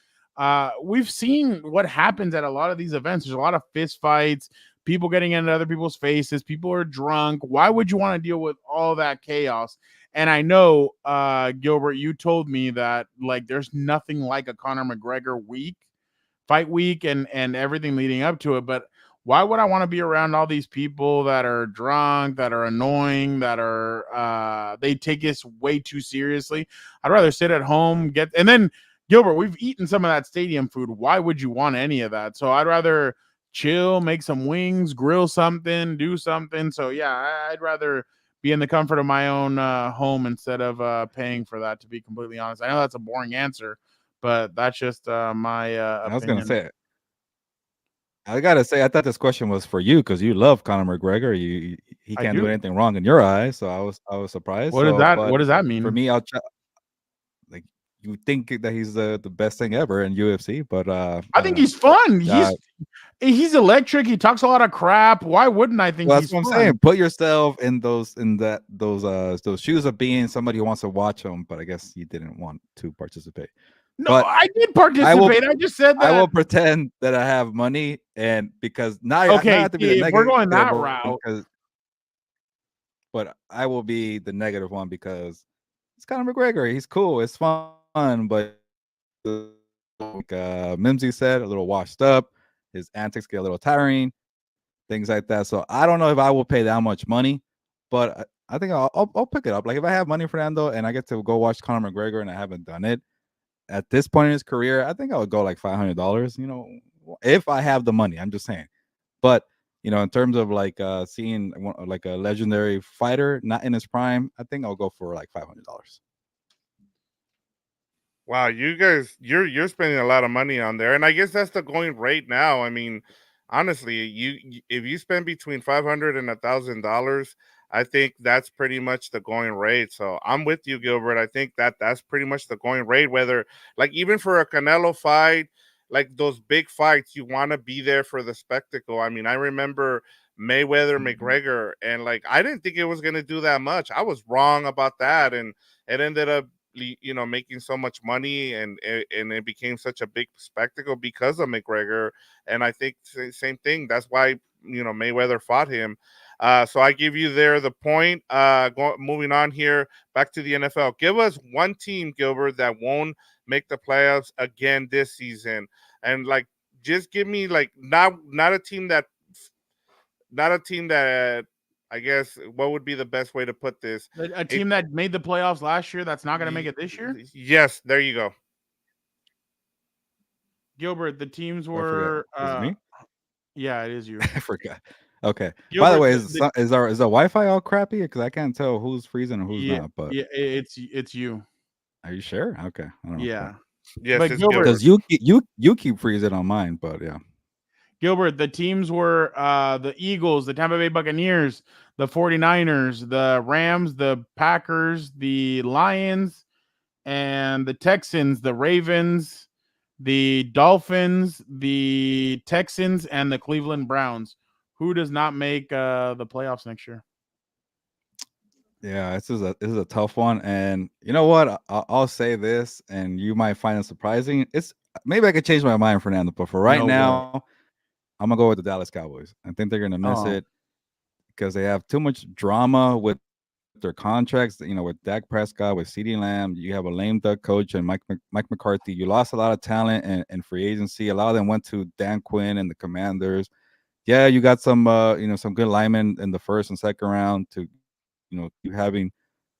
We've seen what happens at a lot of these events. There's a lot of fist fights, people getting into other people's faces, people are drunk. Why would you want to deal with all that chaos? And I know, Gilbert, you told me that like there's nothing like a Conor McGregor fight week and everything leading up to it. But why would I want to be around all these people that are drunk, that are annoying, that are they take this way too seriously? I'd rather sit at home, and then Gilbert, we've eaten some of that stadium food. Why would you want any of that? So I'd rather chill, make some wings, grill something, do something. So yeah, I'd rather be in the comfort of my own home instead of paying for that, to be completely honest. I know that's a boring answer, but that's just my opinion. I was going to say, I got to say, I thought this question was for you because you love Conor McGregor. He can't do anything wrong in your eyes. So I was surprised. What does that mean? For me, I'll try. Like you think that he's the best thing ever in UFC, but I think he's fun. He's electric. He talks a lot of crap. Why wouldn't I think well, he's that's what fun? I'm saying. Put yourself in those shoes of being somebody who wants to watch him, but I guess you didn't want to participate. No, but I did participate. I just said that I will pretend that I have money, and because now okay, not have to be the if negative, we're going that route, but I will be the negative one because it's Conor McGregor. He's cool. It's fun, but like Mimsy said, a little washed up. His antics get a little tiring, things like that. So I don't know if I will pay that much money, but I think I'll pick it up. Like if I have money, Fernando, and I get to go watch Conor McGregor, and I haven't done it at this point in his career, I think I would go like $500. You know, if I have the money. I'm just saying, but. You know, in terms of like seeing like a legendary fighter not in his prime, I think I'll go for like $500. Wow, you guys, you're spending a lot of money on there, and I guess that's the going rate now. I mean, honestly, if you spend between $500 and $1,000, I think that's pretty much the going rate. So I'm with you, Gilbert. I think that's pretty much the going rate. Whether like even for a Canelo fight, like those big fights, you want to be there for the spectacle. I mean, I remember Mayweather McGregor, and like I didn't think it was gonna do that much. I was wrong about that, and it ended up making so much money, and it became such a big spectacle because of McGregor. And I think same thing. That's why Mayweather fought him. So I give you there the point. Moving on here, back to the NFL. Give us one team, Gilbert, that won't make the playoffs again this season, and like just give me like not a team that I guess what would be the best way to put this? A team that made the playoffs last year that's not going to make it this year? Yes, there you go. Gilbert, the teams were Is it me? Yeah, it is you. I forgot. Okay. Gilbert, by the way, is our Wi-Fi all crappy? Because I can't tell who's freezing and who's not. But yeah, it's you. Are you sure? Okay. I don't know. Yeah. Yes, but Gilbert, because you keep freezing on mine, but yeah. Gilbert, the teams were the Eagles, the Tampa Bay Buccaneers, the 49ers, the Rams, the Packers, the Lions, and the Texans, the Ravens, the Dolphins, the Texans, and the Cleveland Browns. Who does not make the playoffs next year? Yeah, this is a tough one, and you know what? I'll say this, and you might find it surprising. It's maybe I could change my mind, Fernando, but for right now, I'm gonna go with the Dallas Cowboys. I think they're gonna miss it because they have too much drama with their contracts. With Dak Prescott, with CeeDee Lamb, you have a lame duck coach and Mike McCarthy. You lost a lot of talent and free agency. A lot of them went to Dan Quinn and the Commanders. Yeah, you got some some good linemen in the first and second round to you having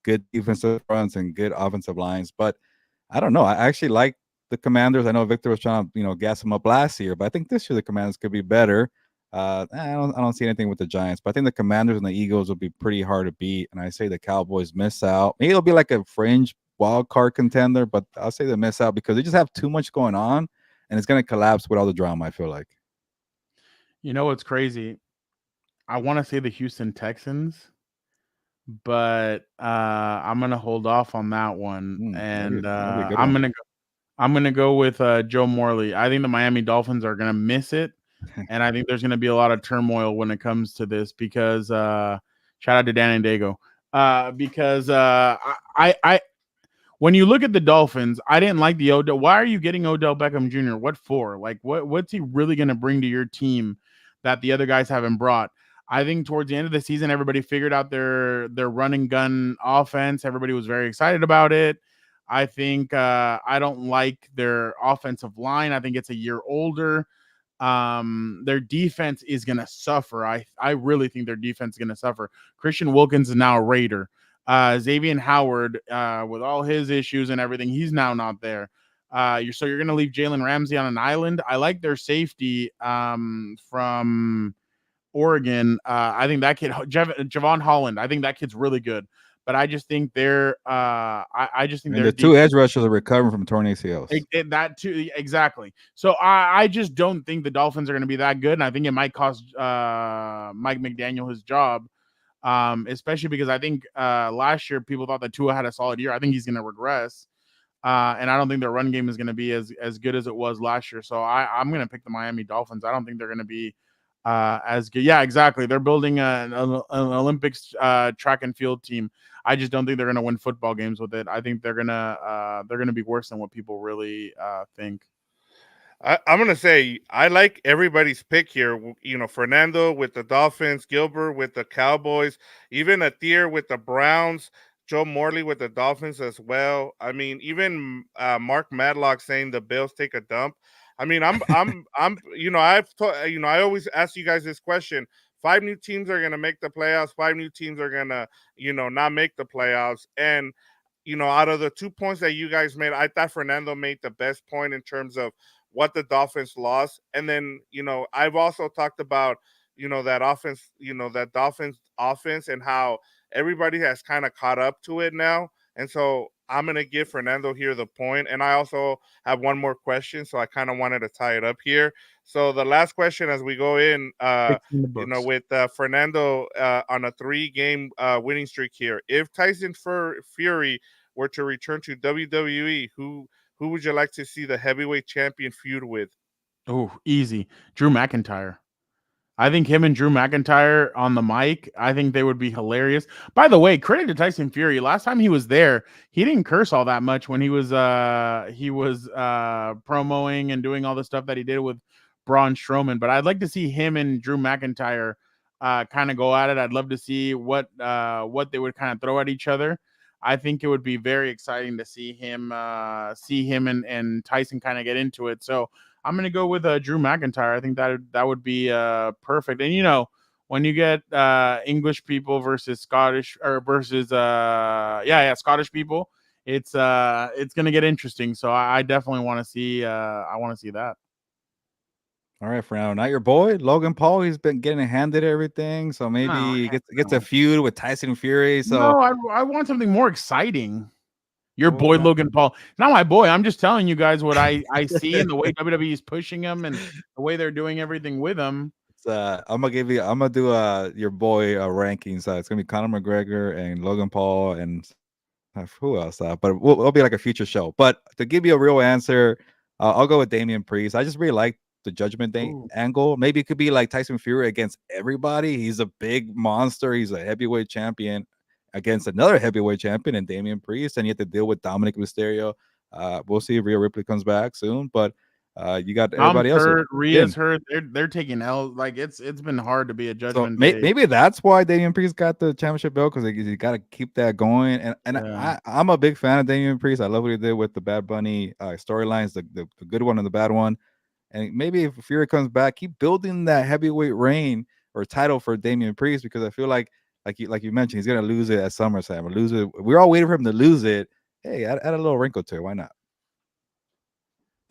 good defensive fronts and good offensive lines. But I don't know. I actually like the Commanders. I know Victor was trying to gas them up last year, but I think this year the Commanders could be better. I don't see anything with the Giants, but I think the Commanders and the Eagles will be pretty hard to beat. And I say the Cowboys miss out. Maybe it'll be like a fringe wild card contender, but I'll say they miss out because they just have too much going on, and it's going to collapse with all the drama, I feel like. You know what's crazy? I want to say the Houston Texans, but I'm gonna hold off on that one, and I'm gonna go with Joe Morley. I think the Miami Dolphins are gonna miss it, and I think there's gonna be a lot of turmoil when it comes to this because shout out to Dan and Dago because I when you look at the Dolphins, I didn't like the Odell. Why are you getting Odell Beckham Jr.? What for? Like what's he really gonna bring to your team that the other guys haven't brought? I think towards the end of the season, everybody figured out their run and gun offense. Everybody was very excited about it. I think I don't like their offensive line. I think it's a year older. Their defense is going to suffer. I really think their defense is going to suffer. Christian Wilkins is now a Raider. Xavier Howard, with all his issues and everything, he's now not there. You're going to leave Jalen Ramsey on an island. I like their safety from Oregon. I think that kid, Javon Holland, I think that kid's really good. But I just think they're I just think the two edge rushers are recovering from torn ACLs. That too, exactly. So I just don't think the Dolphins are going to be that good, and I think it might cost Mike McDaniel his job, especially because I think last year people thought that Tua had a solid year. I think he's going to regress. And I don't think their run game is going to be as good as it was last year. So I'm going to pick the Miami Dolphins. I don't think they're going to be as good. Yeah, exactly. They're building an Olympics track and field team. I just don't think they're going to win football games with it. I think they're gonna be worse than what people really think. I'm gonna say I like everybody's pick here. You know, Fernando with the Dolphins, Gilbert with the Cowboys, even Atir with the Browns, Joe Morley with the Dolphins as well. I mean, even Mark Madlock saying the Bills take a dump. I mean, I'm. You know, I always ask you guys this question. 5 new teams are gonna make the playoffs. 5 new teams are gonna, not make the playoffs. And out of the 2 points that you guys made, I thought Fernando made the best point in terms of what the Dolphins lost. And then, I've also talked about, that offense, that Dolphins offense and how everybody has kind of caught up to it now. And so I'm going to give Fernando here the point. And I also have one more question. So I kind of wanted to tie it up here. So the last question as we go in, with Fernando on a 3-game winning streak here. If Tyson Fury were to return to WWE, who would you like to see the heavyweight champion feud with? Oh, easy. Drew McIntyre. I think him and Drew McIntyre on the mic, I think they would be hilarious. By the way, credit to Tyson Fury. Last time he was there, he didn't curse all that much when he was promoting and doing all the stuff that he did with Braun Strowman. But I'd like to see him and Drew McIntyre kind of go at it. I'd love to see what they would kind of throw at each other. I think it would be very exciting to see him and Tyson kind of get into it. So I'm going to go with Drew McIntyre. I think that would be perfect. And, when you get English people versus Scottish or versus Scottish people, it's going to get interesting. So I definitely want to see that. All right, Fernando. Not your boy, Logan Paul. He's been getting handed everything. So maybe he gets a feud with Tyson Fury. So no, I want something more exciting. Your boy Logan Paul. Not my boy. I'm just telling you guys what I see and the way WWE is pushing him and the way they're doing everything with him. I'm gonna do your boy rankings. It's gonna be Conor McGregor and Logan Paul and who else? But it'll be like a future show. But to give you a real answer, I'll go with Damian Priest. I just really like the Judgment Day angle. Maybe it could be like Tyson Fury against everybody. He's a big monster. He's a heavyweight champion against another heavyweight champion and Damian Priest, and you have to deal with Dominic Mysterio. We'll see if Rhea Ripley comes back soon, but you got everybody else. Rhea's hurt. They're taking L. Like it's been hard to be a Judgment Day. Maybe that's why Damian Priest got the championship belt, because you got to keep that going. And I'm a big fan of Damian Priest. I love what he did with the Bad Bunny storylines, the good one and the bad one. And maybe if Fury comes back, keep building that heavyweight reign or title for Damian Priest, because I feel like you mentioned, he's gonna lose it at SummerSlam or lose it. We're all waiting for him to lose it. Hey, add a little wrinkle to it. Why not?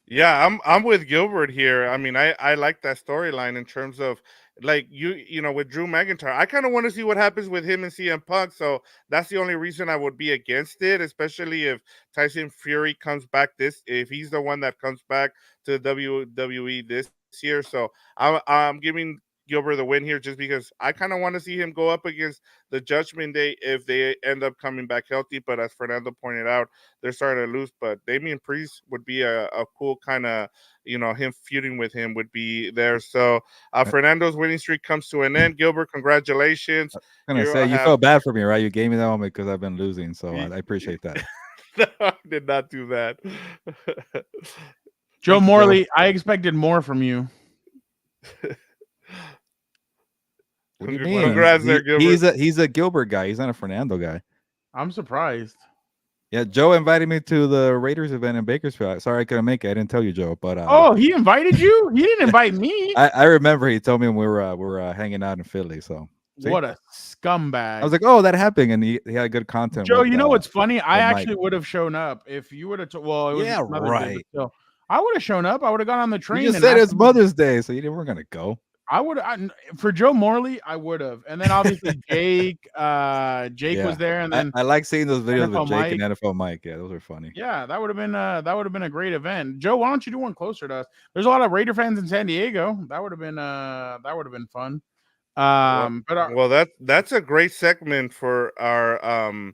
Yeah, I'm with Gilbert here. I mean, I like that storyline in terms of like with Drew McIntyre. I kind of want to see what happens with him and CM Punk. So that's the only reason I would be against it, especially if Tyson Fury comes back if he's the one that comes back to WWE this year. So I'm giving Gilbert the win here just because I kind of want to see him go up against the Judgment Day if they end up coming back healthy. But as Fernando pointed out, they're starting to lose. But Damian Priest would be a cool kind of, him feuding with him would be there. So Fernando's winning streak comes to an end. Gilbert, congratulations. I'm going to say, you felt bad for me, right? You gave me that one because I've been losing. So I appreciate that. No, I did not do that. Joe Morley, I expected more from you. What do you mean? Congrats there, Gilbert. He's a Gilbert guy. He's not a Fernando guy. I'm surprised. Yeah, Joe invited me to the Raiders event in Bakersfield. Sorry I couldn't make it. I didn't tell you, Joe. But he invited you? He didn't invite me. I remember he told me when we were hanging out in Philly. So see? What a scumbag! I was like, oh, that happened, and he had good content. Joe, you know what's funny? I actually would have shown up if you would have. Well, it was right. Day, so I would have shown up. I would have gone on the train. You just said it's Mother's Day, so you weren't gonna go. I would for Joe Morley, I would have, and then obviously Jake was there, and then I like seeing those videos NFL with Jake Mike. and NFL Mike. Yeah, those are funny. Yeah, that would have been a great event. Joe, why don't you do one closer to us? There's a lot of Raider fans in San Diego. That would have been fun. Well, that's a great segment for our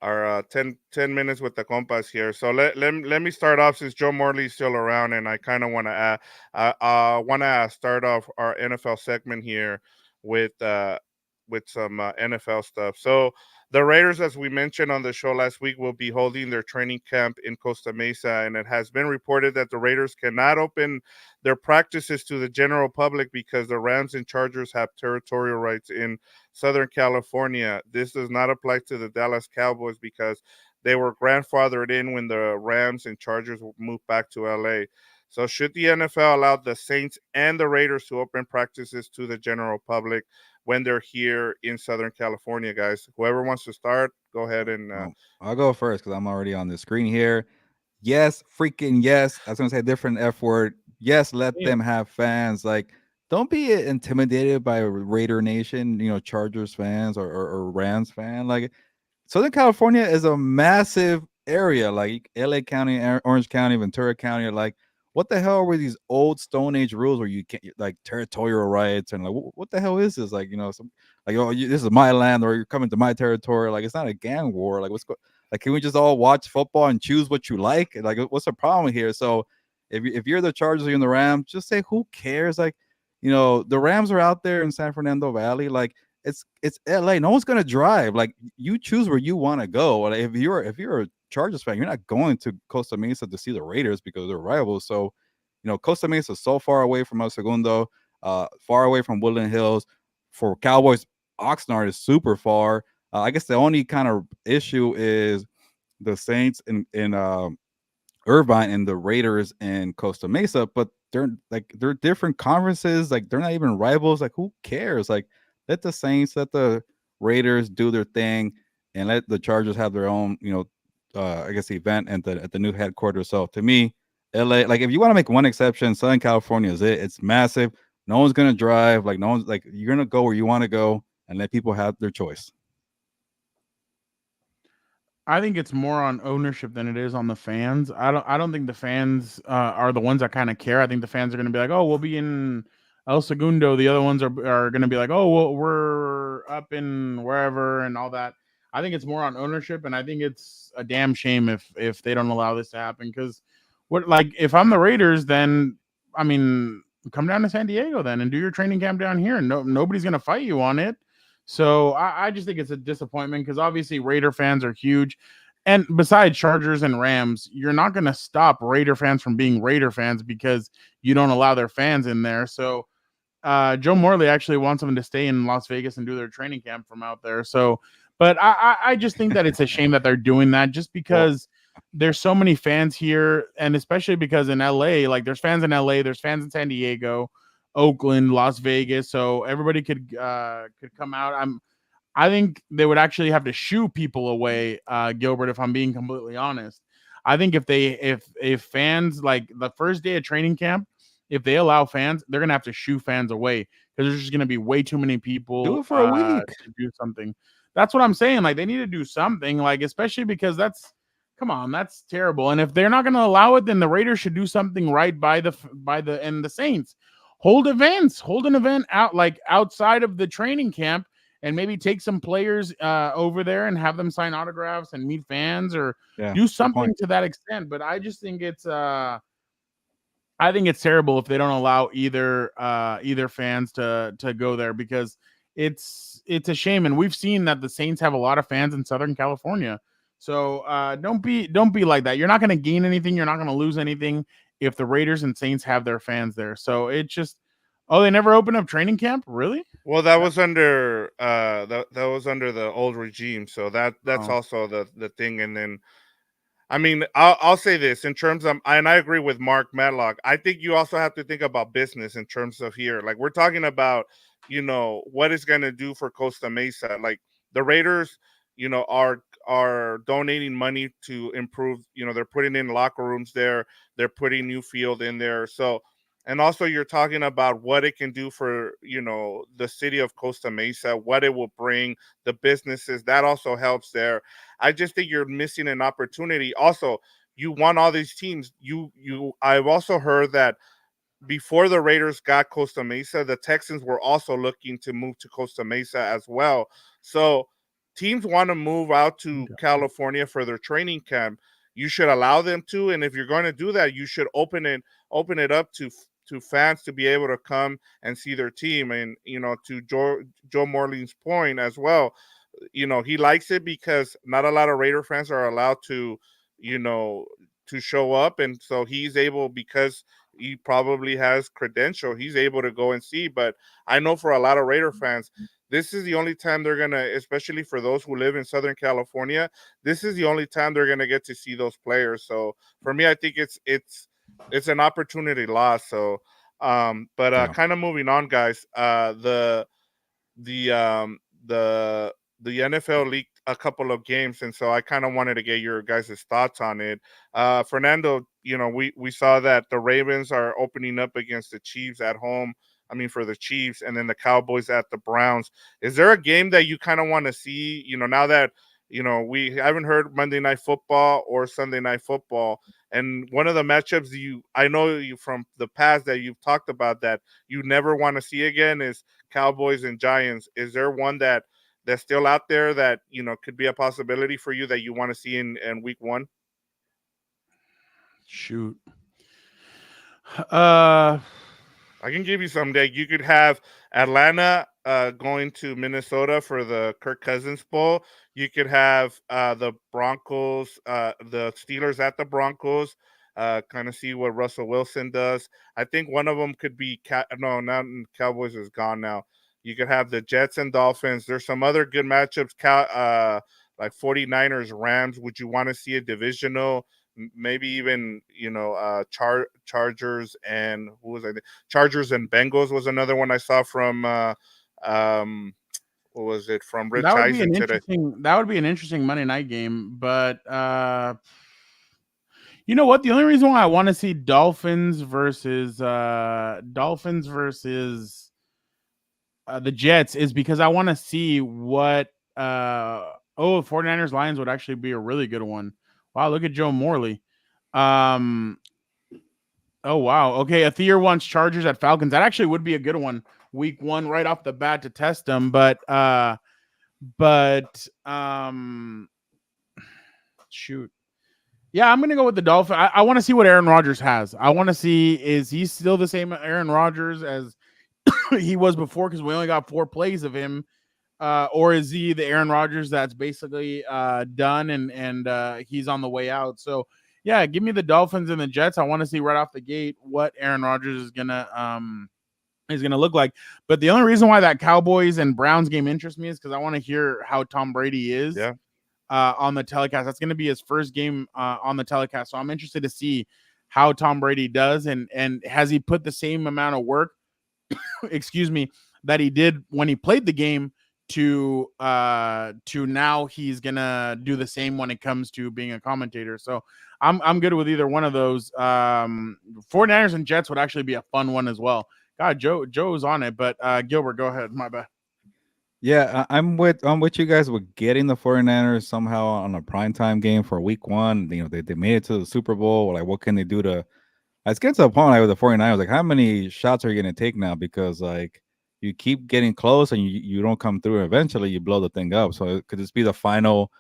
our 10 minutes with the Compas here. So let me start off since Joe Morley's still around, and I kind of want to start off our NFL segment here with some NFL stuff. So the Raiders, as we mentioned on the show last week, will be holding their training camp in Costa Mesa, and it has been reported that the Raiders cannot open their practices to the general public because the Rams and Chargers have territorial rights in Southern California. This does not apply to the Dallas Cowboys because they were grandfathered in when the Rams and Chargers moved back to LA. So should the NFL allow the Saints and the Raiders to open practices to the general public when they're here in Southern California, guys? Whoever wants to start, go ahead and I'll go first because I'm already on the screen here. Yes, freaking yes. I was gonna say a different F word. Yes, let them have fans. Like, don't be intimidated by Raider Nation, Chargers fans or Rams fan. Like, Southern California is a massive area, like LA County, Orange County, Ventura County. Like, what the hell were these old Stone Age rules where you can't, like, territorial rights and like what the hell is this? Like, this is my land or you're coming to my territory. Like, it's not a gang war. Like, like, can we just all watch football and choose what you like? Like, what's the problem here? So if you're the Chargers or you're in the Rams, just say who cares? Like, the Rams are out there in San Fernando Valley. Like, it's LA. No one's gonna drive. Like, you choose where you want to go. Like, if you're a Chargers fan, you're not going to Costa Mesa to see the Raiders because they're rivals. So, Costa Mesa is so far away from El Segundo, far away from Woodland Hills. For Cowboys, Oxnard is super far. I guess the only kind of issue is the Saints in Irvine and the Raiders in Costa Mesa, but they're different conferences. Like, they're not even rivals. Like, who cares? Like, let the Saints, let the Raiders do their thing, and let the Chargers have their own, I guess, event at the new headquarters. So to me, LA, like, if you want to make one exception, Southern California is it. It's massive. No one's gonna drive. Like, no one's like, you're gonna go where you want to go and let people have their choice. I think it's more on ownership than it is on the fans. I don't think the fans are the ones that kind of care. I think the fans are going to be like, "Oh, we'll be in El Segundo." The other ones are going to be like, "Oh, well, we're up in wherever," and all that. I think it's more on ownership, and I think it's a damn shame if they don't allow this to happen. Because if I'm the Raiders, then I mean, come down to San Diego then and do your training camp down here, and nobody's going to fight you on it. So I just think it's a disappointment because obviously Raider fans are huge. And besides Chargers and Rams, you're not going to stop Raider fans from being Raider fans because you don't allow their fans in there. So Joe Morley actually wants them to stay in Las Vegas and do their training camp from out there. So, but I just think that it's a shame that they're doing that just because there's so many fans here. And especially because in LA, like there's fans in LA, there's fans in San Diego, Oakland, Las Vegas, so everybody could come out. I think they would actually have to shoo people away, Gilbert, if I'm being completely honest. I think if fans, like the first day of training camp, if they allow fans, they're gonna have to shoo fans away because there's just gonna be way too many people. Do it for a week to do something. That's what I'm saying. Like, they need to do something, like, especially because come on, that's terrible. And if they're not gonna allow it, then the Raiders should do something right by the Saints. Hold an event out, like outside of the training camp, and maybe take some players over there and have them sign autographs and meet fans or do something to that extent. But I just think it's terrible if they don't allow either fans to go there because it's a shame. And we've seen that the Saints have a lot of fans in Southern California. So don't be like that. You're not going to gain anything. You're not going to lose anything if the Raiders and Saints have their fans there. So it just, they never opened up training camp? Really? Well, that was under that was under the old regime. So that's also the thing. And then, I mean, I'll say this in terms of, and I agree with Mark Matlock. I think you also have to think about business in terms of here. Like, we're talking about, what it's going to do for Costa Mesa. Like, the Raiders, are donating money to improve, they're putting in locker rooms there. They're putting new field in there. So, and also you're talking about what it can do for, the city of Costa Mesa, what it will bring, the businesses, that also helps there. I just think you're missing an opportunity. Also, you want all these teams. I've also heard that before the Raiders got Costa Mesa, the Texans were also looking to move to Costa Mesa as well. So teams want to move out to California for their training camp, you should allow them to. And if you're going to do that, you should open it up to fans to be able to come and see their team. And, to Joe Morley's point as well, he likes it because not a lot of Raider fans are allowed to, to show up. And so he's able, because he probably has credential, he's able to go and see. But I know for a lot of Raider fans, this is the only time they're going to, especially for those who live in Southern California, this is the only time they're going to get to see those players. So for me, I think it's an opportunity lost. So, kind of moving on, guys, the NFL leaked a couple of games, and so I kind of wanted to get your guys' thoughts on it. Fernando, we saw that the Ravens are opening up against the Chiefs at home. I mean, for the Chiefs, and then the Cowboys at the Browns. Is there a game that you kind of want to see, now that, we haven't heard Monday Night Football or Sunday Night Football, and one of the matchups I know you from the past that you've talked about that you never want to see again is Cowboys and Giants. Is there one that's still out there that, could be a possibility for you that you want to see in week 1? Shoot. I can give you some day. You could have Atlanta going to Minnesota for the Kirk Cousins Bowl. You could have the Broncos, the Steelers at the Broncos, kind of see what Russell Wilson does. I think one of them could be not Cowboys is gone now. You could have the Jets and Dolphins. There's some other good matchups, like 49ers, Rams. Would you want to see a divisional? Maybe even, Chargers and Chargers and Bengals was another one I saw from what was it, from Rich Eisen today. That would be an interesting Monday night game, but you know what? The only reason why I want to see Dolphins versus the Jets is because I want to see what 49ers Lions would actually be a really good one. Wow, look at Joe Morley. Oh wow. Okay, Athir wants Chargers at Falcons. That actually would be a good one. Week 1 right off the bat to test them, but shoot. Yeah, I'm gonna go with the Dolphins. I want to see what Aaron Rodgers has. I want to see, is he still the same Aaron Rodgers as he was before, because we only got 4 plays of him, or is he the Aaron Rodgers that's basically done and he's on the way out? So yeah, give me the Dolphins and the Jets. I want to see right off the gate what Aaron Rodgers is gonna look like. But the only reason why that Cowboys and Browns game interests me is because I want to hear how Tom Brady is on the telecast. That's going to be his first game on the telecast, so I'm interested to see how Tom Brady does, and has he put the same amount of work excuse me, that he did when he played the game to now he's gonna do the same when it comes to being a commentator. So I'm good with either one of those. 49ers and Jets would actually be a fun one as well. God, Joe's on it, but Gilbert, go ahead. My bad. Yeah, I'm with you guys with getting the 49ers somehow on a primetime game for week 1. They made it to the Super Bowl. Like, what can they do to? It's getting to the point like with the 49ers, like, how many shots are you going to take now? Because, like, you keep getting close and you don't come through. Eventually, you blow the thing up. So could this be the final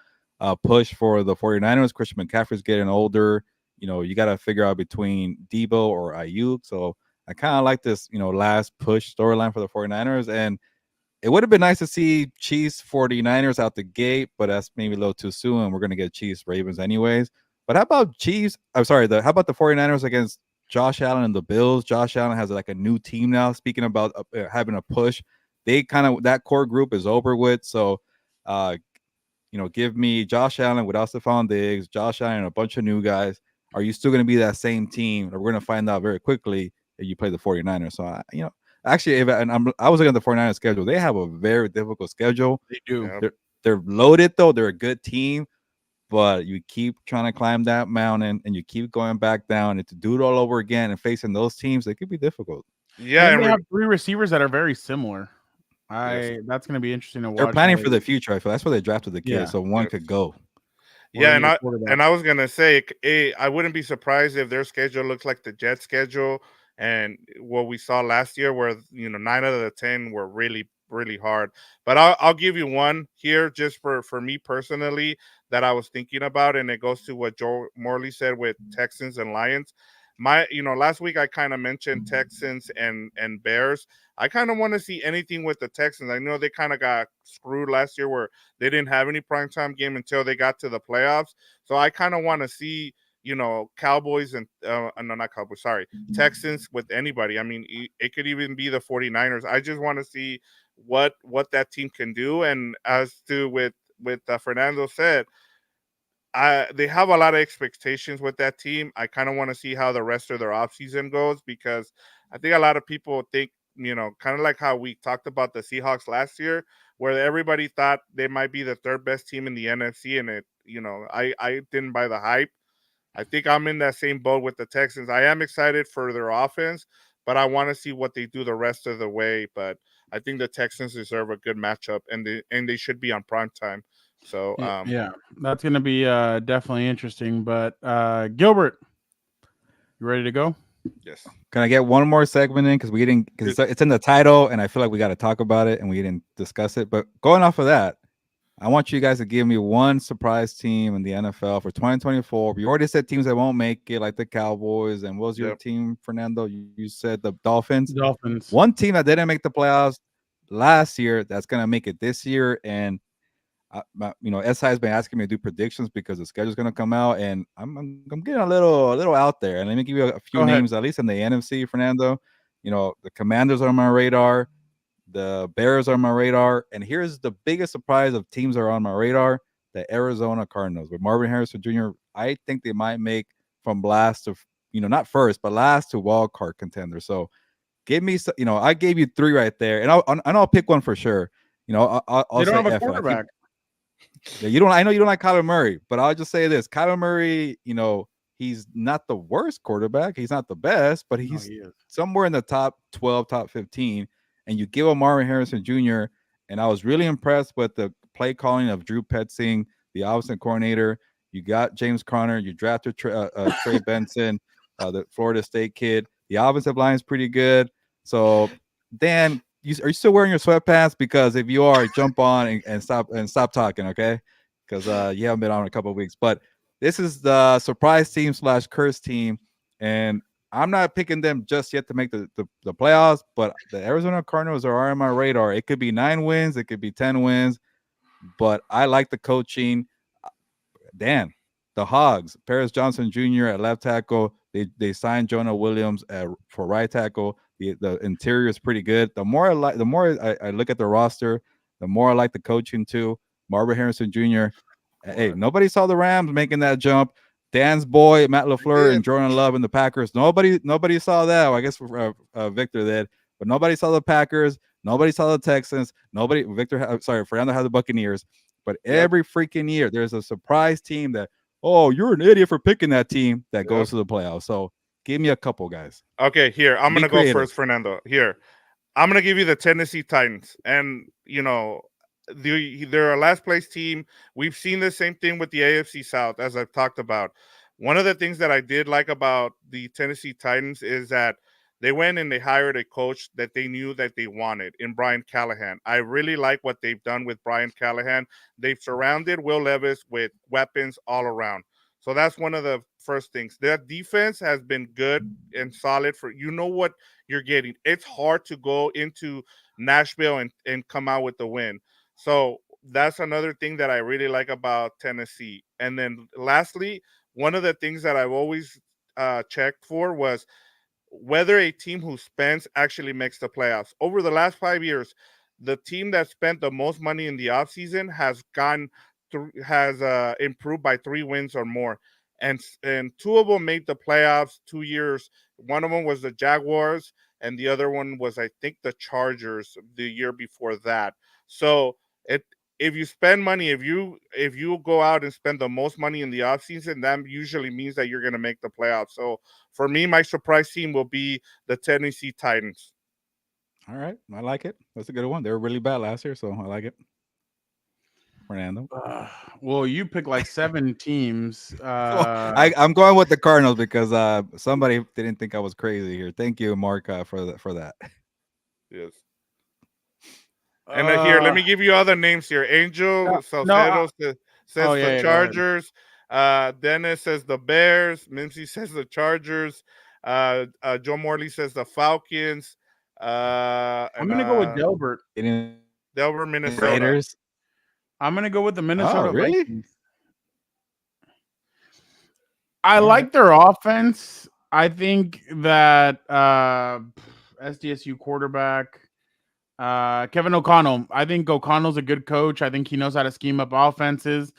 push for the 49ers? Christian McCaffrey's getting older. You got to figure out between Debo or Ayuk. So I kind of like this, last push storyline for the 49ers. And it would have been nice to see Chiefs 49ers out the gate, but that's maybe a little too soon. We're going to get Chiefs Ravens anyways. But how about how about the 49ers against Josh Allen and the Bills? Josh Allen has like a new team now. Speaking about having a push, that core group is over with. So, give me Josh Allen without Stephon Diggs, Josh Allen and a bunch of new guys. Are you still going to be that same team? We're going to find out very quickly if you play the 49ers. So, actually, I was looking at the 49ers schedule. They have a very difficult schedule. They do. They're loaded, though. They're a good team. But you keep trying to climb that mountain and you keep going back down, and to do it all over again and facing those teams, it could be difficult. Yeah, and they have 3 receivers that are very similar. That's going to be interesting to watch. They're planning for the future. I feel that's why they drafted the kid, so one could go. Yeah, and I was gonna say, I wouldn't be surprised if their schedule looks like the Jets schedule and what we saw last year, where 9 out of the 10 were really, really hard. But I'll give you one here just for me personally that I was thinking about, and it goes to what Joe Morley said with Texans and Lions. Last week I kind of mentioned Texans and Bears. I kind of want to see anything with the Texans. I know they kind of got screwed last year where they didn't have any primetime game until they got to the playoffs. So I kind of want to see, Cowboys and no, not Cowboys, sorry, Texans with anybody. I mean, it could even be the 49ers. I just want to see what that team can do. And as to with Fernando said, they have a lot of expectations with that team. I kind of want to see how the rest of their offseason goes, because I think a lot of people think, kind of like how we talked about the Seahawks last year, where everybody thought they might be the third best team in the NFC, and I didn't buy the hype. I think I'm in that same boat with the Texans. I am excited for their offense, but I want to see what they do the rest of the way. But I think the Texans deserve a good matchup, and they should be on prime time. So yeah, that's going to be definitely interesting. But Gilbert, you ready to go? Yes. Can I get one more segment in, because it's in the title, and I feel like we got to talk about it, and we didn't discuss it. But going off of that, I want you guys to give me one surprise team in the NFL for 2024. You already said teams that won't make it, like the Cowboys. And what was your team, Fernando? You said the Dolphins. Dolphins. One team that didn't make the playoffs last year that's going to make it this year. And, SI has been asking me to do predictions because the schedule's going to come out. And I'm getting a little out there. And let me give you a few names, at least in the NFC, Fernando. The Commanders are on my radar. The Bears are on my radar. And here's the biggest surprise of teams that are on my radar: the Arizona Cardinals. With Marvin Harrison Jr., I think they might make from last to, not first, but last to wild card contender. So give me, I gave you three right there. And I'll pick one for sure. I'll they don't say have a quarterback. I know you don't like Kyler Murray, but I'll just say this. Kyler Murray, he's not the worst quarterback. He's not the best, but he's somewhere in the top 12, top 15. And you give him Marvin Harrison Jr., and I was really impressed with the play calling of Drew Petzing, the offensive coordinator. You got James Conner. You drafted Trey Benson, the Florida State kid. The offensive line is pretty good. So, Dan, are you still wearing your sweatpants? Because if you are, jump on and stop talking, okay? Because you haven't been on in a couple of weeks. But this is the surprise team / curse team, and I'm not picking them just yet to make the playoffs, but the Arizona Cardinals are on my radar. It could be 9 wins, it could be 10 wins, but I like the coaching. Dan, the Hogs, Paris Johnson Jr. at left tackle. They signed Jonah Williams for right tackle. The interior is pretty good. The more I look at the roster, the more I like the coaching too. Marvin Harrison Jr. Hey, nobody saw the Rams making that jump. Dan's boy, Matt LaFleur, and Jordan Love and the Packers. Nobody saw that. Well, I guess Victor did, but nobody saw the Packers. Nobody saw the Texans. Fernando had the Buccaneers. But every freaking year, there's a surprise team that, oh, you're an idiot for picking that team that goes to the playoffs. So give me a couple, guys. Okay, here. I'm going to go first, Fernando. Here. I'm going to give you the Tennessee Titans. And, they're a last place team. We've seen the same thing with the AFC South, as I've talked about. One of the things that I did like about the Tennessee Titans is that they went and they hired a coach that they knew that they wanted in Brian Callahan. I really like what they've done with Brian Callahan. They've surrounded Will Levis with weapons all around. So that's one of the first things. Their defense has been good and solid for what you're getting. It's hard to go into Nashville and come out with the win. So that's another thing that I really like about Tennessee. And then lastly, one of the things that I've always checked for was whether a team who spends actually makes the playoffs. Over the last 5 years, the team that spent the most money in the offseason has improved by 3 wins or more. And 2 of them made the playoffs 2 years. One of them was the Jaguars, and the other one was, I think, the Chargers the year before that. So if you spend money, if you go out and spend the most money in the offseason, that usually means that you're going to make the playoffs. So for me, my surprise team will be the Tennessee Titans. All right. I like it. That's a good one. They were really bad last year, so I like it. Fernando. Well, you picked like 7 teams. I'm going with the Cardinals because somebody didn't think I was crazy here. Thank you, Mark, for that. Yes. And here, let me give you other names here. Angel Salcedo says the Chargers. Dennis says the Bears. Mincy says the Chargers. Joe Morley says the Falcons. I'm gonna go with Delbert. Delbert, Minnesota. Raiders. I'm gonna go with the Minnesota really? Vikings. I like their offense. I think that SDSU quarterback Kevin O'Connell. I think O'Connell's a good coach. I think he knows how to scheme up offenses.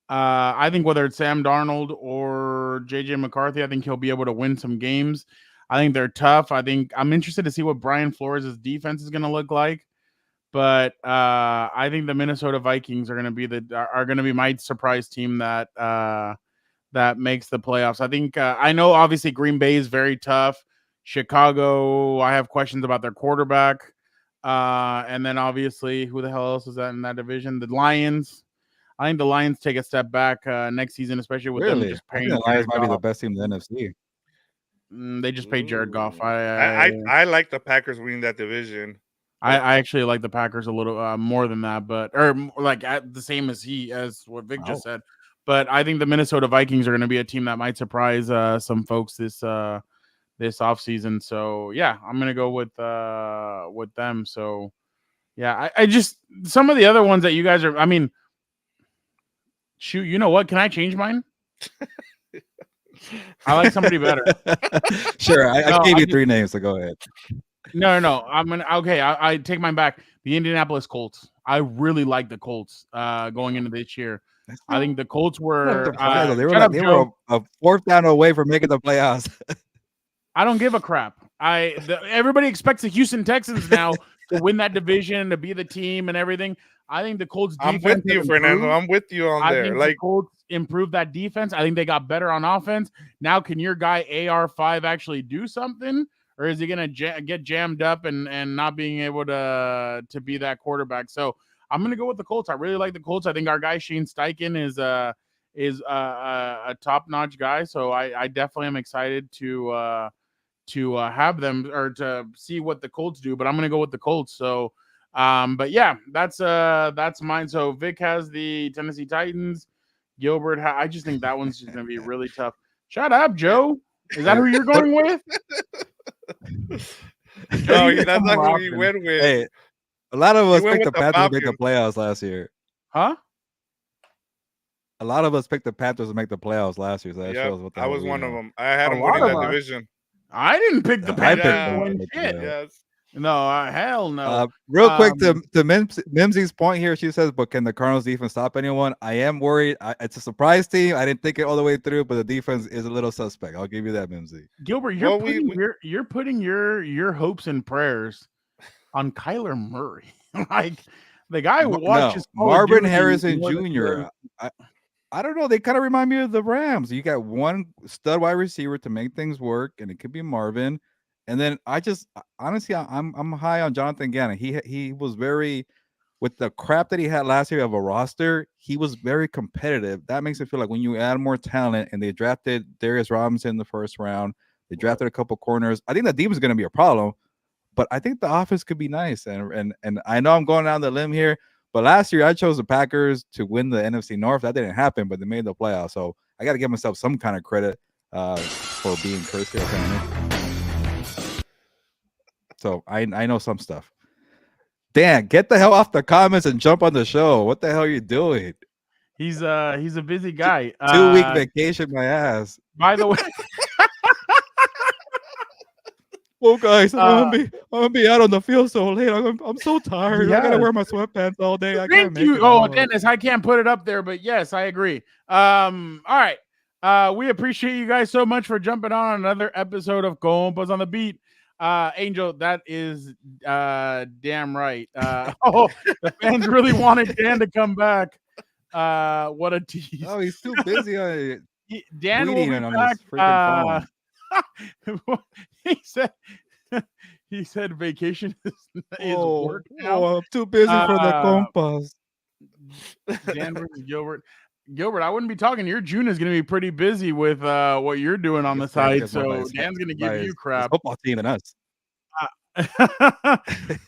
I think whether it's Sam Darnold or JJ McCarthy, I think he'll be able to win some games. I think they're tough. I think I'm interested to see what Brian Flores' defense is going to look like. But I think the Minnesota Vikings are going to be my surprise team that makes the playoffs. I think I know obviously Green Bay is very tough. Chicago, I have questions about their quarterback. And then obviously, who the hell else is that in that division? The Lions. I think the Lions take a step back next season, especially with them just paying. I think the Lions might be the best team in the NFC. They just paid Jared Goff. I like the Packers winning that division. I actually like the Packers a little more than that, but like the same as what Vic just said. But I think the Minnesota Vikings are going to be a team that might surprise some folks this offseason. So yeah, I'm going to go with them. So yeah, I just some of the other ones that you guys are. I mean, shoot, you know what? Can I change mine? I like somebody better. Sure, I gave you 3 names, so go ahead. No. I'm gonna I take mine back. The Indianapolis Colts. I really like the Colts going into this year. I think the Colts were they were a 4th down away from making the playoffs. I don't give a crap. Everybody expects the Houston Texans now to win that division, to be the team and everything. I think the Colts defense. I'm with you, Fernando. I'm with you on there. Think the Colts improved that defense. I think they got better on offense. Now, can your guy AR5 actually do something? Or is he going to get jammed up and not being able to be that quarterback? So I'm going to go with the Colts. I really like the Colts. I think our guy Shane Steichen is a top-notch guy. So I definitely am excited to have them or to see what the Colts do. But I'm going to go with the Colts. So, but yeah, that's mine. So Vic has the Tennessee Titans. Gilbert, I just think that one's just going to be really tough. Shut up, Joe. Is that who you're going with? No, that's not who you went with. Hey, a lot of us picked the Panthers to make the playoffs last year. Huh? A lot of us picked the Panthers to make the playoffs last year. So that shows what I was one of them. I had them winning that division. I didn't pick the Panthers. Yes. No, hell no. Real quick to Mimsy's point here, she says, but can the Cardinals defense stop anyone? I am worried. It's a surprise team. I didn't think it all the way through, but the defense is a little suspect. I'll give you that, Mimsy. Gilbert, you're putting your hopes and prayers on Kyler Murray. Like the guy watches Marvin Harrison Jr. I don't know. They kind of remind me of the Rams. You got one stud wide receiver to make things work, and it could be Marvin. And then honestly, I'm high on Jonathan Gannon. He was very, with the crap that he had last year of a roster, he was very competitive. That makes it feel like when you add more talent, and they drafted Darius Robinson in the 1st round, they drafted a couple corners. I think the defense is going to be a problem, but I think the offense could be nice. And I know I'm going down the limb here, but last year I chose the Packers to win the NFC North. That didn't happen, but they made the playoffs. So I got to give myself some kind of credit for being cursed here, apparently. So I know some stuff. Dan, get the hell off the comments and jump on the show. What the hell are you doing? He's a busy guy. 2-week vacation, my ass. By the way, well, guys, I'm gonna be out on the field so late. I'm so tired. I gotta wear my sweatpants all day. Thank you. Oh, Dennis, I can't put it up there, but yes, I agree. All right. We appreciate you guys so much for jumping on another episode of Compas on the Beat. Angel, that is damn right. The fans really wanted Dan to come back. What a tease. Oh, he's too busy Dan will be back. He said vacation is work now. I'm too busy for the Compas. Dan versus Gilbert, I wouldn't be talking. Your June is going to be pretty busy with what you're doing on the side, so Dan's going to give you crap. Football team and us.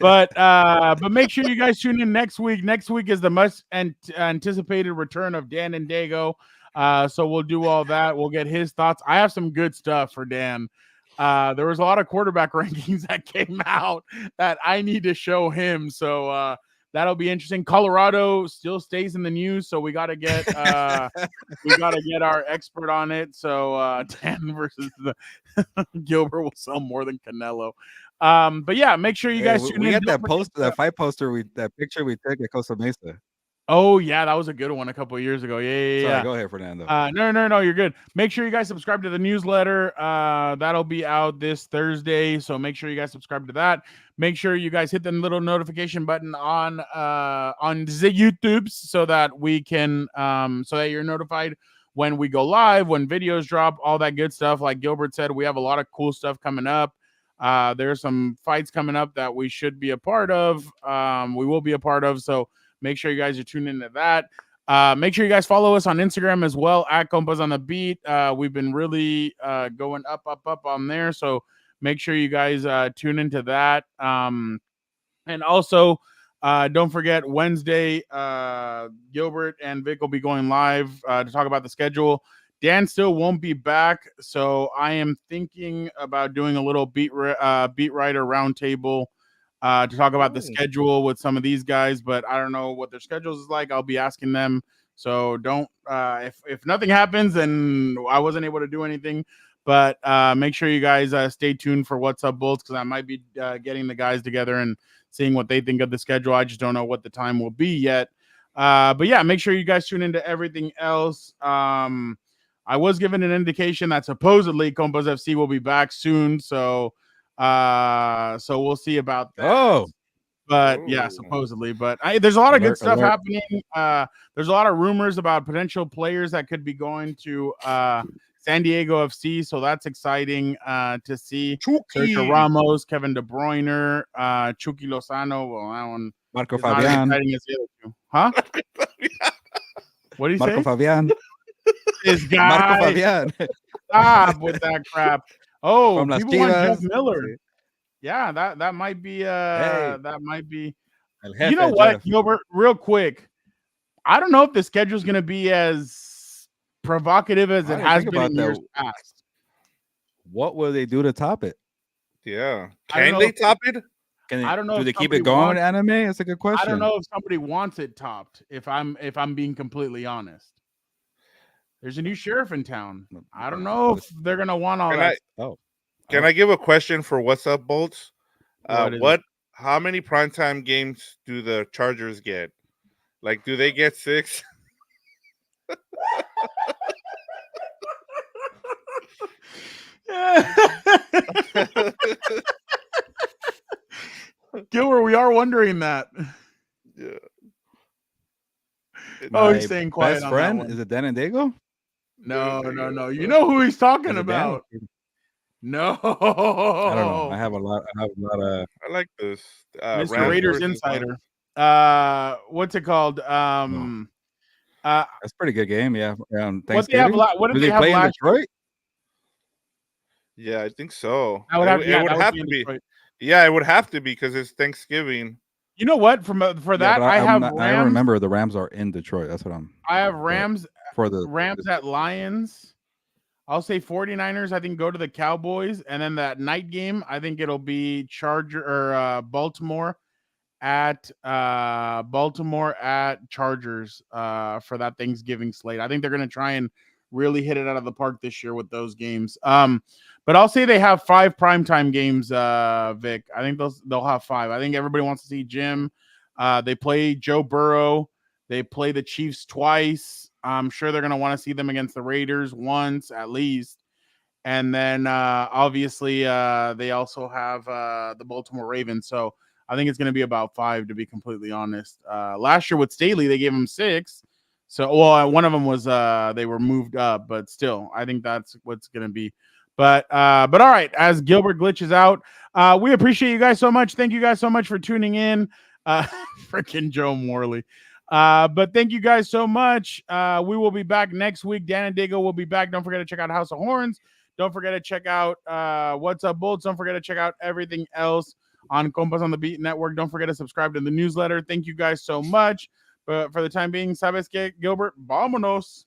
but make sure you guys tune in next week. Next week is the much anticipated return of Dan and Dago. So we'll do all that. We'll get his thoughts. I have some good stuff for Dan. There was a lot of quarterback rankings that came out that I need to show him. So that'll be interesting. Colorado still stays in the news, so we gotta get our expert on it. So Dan versus Gilbert will sell more than Canelo. But yeah, make sure you guys tune in. We got that poster, that fight poster, that picture we took at Costa Mesa. Oh yeah, that was a good one a couple of years ago. Yeah. Go ahead, Fernando. No, you're good. Make sure you guys subscribe to the newsletter. That'll be out this Thursday, so make sure you guys subscribe to that. Make sure you guys hit the little notification button on the YouTubes so that we can so that you're notified when we go live, when videos drop, all that good stuff. Like Gilbert said, we have a lot of cool stuff coming up. There's some fights coming up that we should be a part of. We will be a part of. So make sure you guys are tuned into that. Make sure you guys follow us on Instagram as well at Compas on the Beat. We've been really going up on there. So make sure you guys tune into that. And also, don't forget Wednesday, Gilbert and Vic will be going live to talk about the schedule. Dan still won't be back, so I am thinking about doing a little beat writer roundtable to talk about the schedule with some of these guys, but I don't know what their schedules is like. I'll be asking them. So don't if nothing happens, then I wasn't able to do anything. But make sure you guys stay tuned for What's Up Bolts, because I might be getting the guys together and seeing what they think of the schedule. I just don't know what the time will be yet. But yeah, make sure you guys tune into everything else. I was given an indication that supposedly Compas FC will be back soon. So we'll see about that. Yeah, supposedly. But there's a lot of good stuff happening. There's a lot of rumors about potential players that could be going to San Diego FC. So that's exciting to see. Sergio Ramos, Kevin De Bruyne, Chucky Lozano. Well, that one. Marco Fabian. Huh? What do you say? Marco Fabian. This guy. Marco Fabian. Stop with that crap. Oh, From people want Jeff Miller. Yeah, that might be that might be. You know what, Gilbert? Real quick, I don't know if the schedule is going to be as provocative as it has been in years past. What will they do to top it? Yeah, can they top it? I don't know. Do they keep it going with anime? That's a good question. I don't know if somebody wants it topped. If I'm being completely honest. There's a new sheriff in town. I don't know if they're gonna want all that. Can I give a question for What's Up Bolts? How many primetime games do the Chargers get? Like, do they get 6? Gilbert, we are wondering that. Yeah. He's staying quiet. Best friend is it Dan and Dago? No. You know who he's talking about. No, I don't know. I have a lot of. I like this. Mr. Raiders Insider. What's it called? That's a pretty good game. Yeah. What they have? What did they have play in last Detroit? Yeah, I think so. It would have to be. Yeah, it would have to be because it's Thanksgiving. You know what? For that, I remember the Rams are in Detroit. That's what I have Rams for the Rams at Lions. I'll say 49ers, I think, go to the Cowboys. And then that night game, I think it'll be Baltimore at Chargers for that Thanksgiving slate. I think they're going to try and really hit it out of the park this year with those games. But I'll say they have 5 primetime games, Vic. I think they'll have 5. I think everybody wants to see Jim. They play Joe Burrow. They play the Chiefs twice. I'm sure they're going to want to see them against the Raiders once at least. And then obviously they also have the Baltimore Ravens. So I think it's going to be about 5, to be completely honest. Last year with Staley, they gave him 6. So, one of them was they were moved up, but still, I think that's what's going to be. But all right, as Gilbert glitches out, we appreciate you guys so much. Thank you guys so much for tuning in. Freaking Joe Morley. But thank you guys so much. We will be back next week. Dan and Dago will be back. Don't forget to check out House of Horns. Don't forget to check out What's Up Bolts. Don't forget to check out everything else on Compas on the Beat Network. Don't forget to subscribe to the newsletter. Thank you guys so much. But for the time being, ¿sabes qué, Gilbert? Vámonos.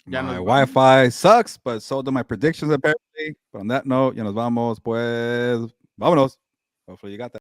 My Wi-Fi sucks, but so do my predictions apparently. But on that note, ya nos vamos, pues, vámonos. Hopefully you got that.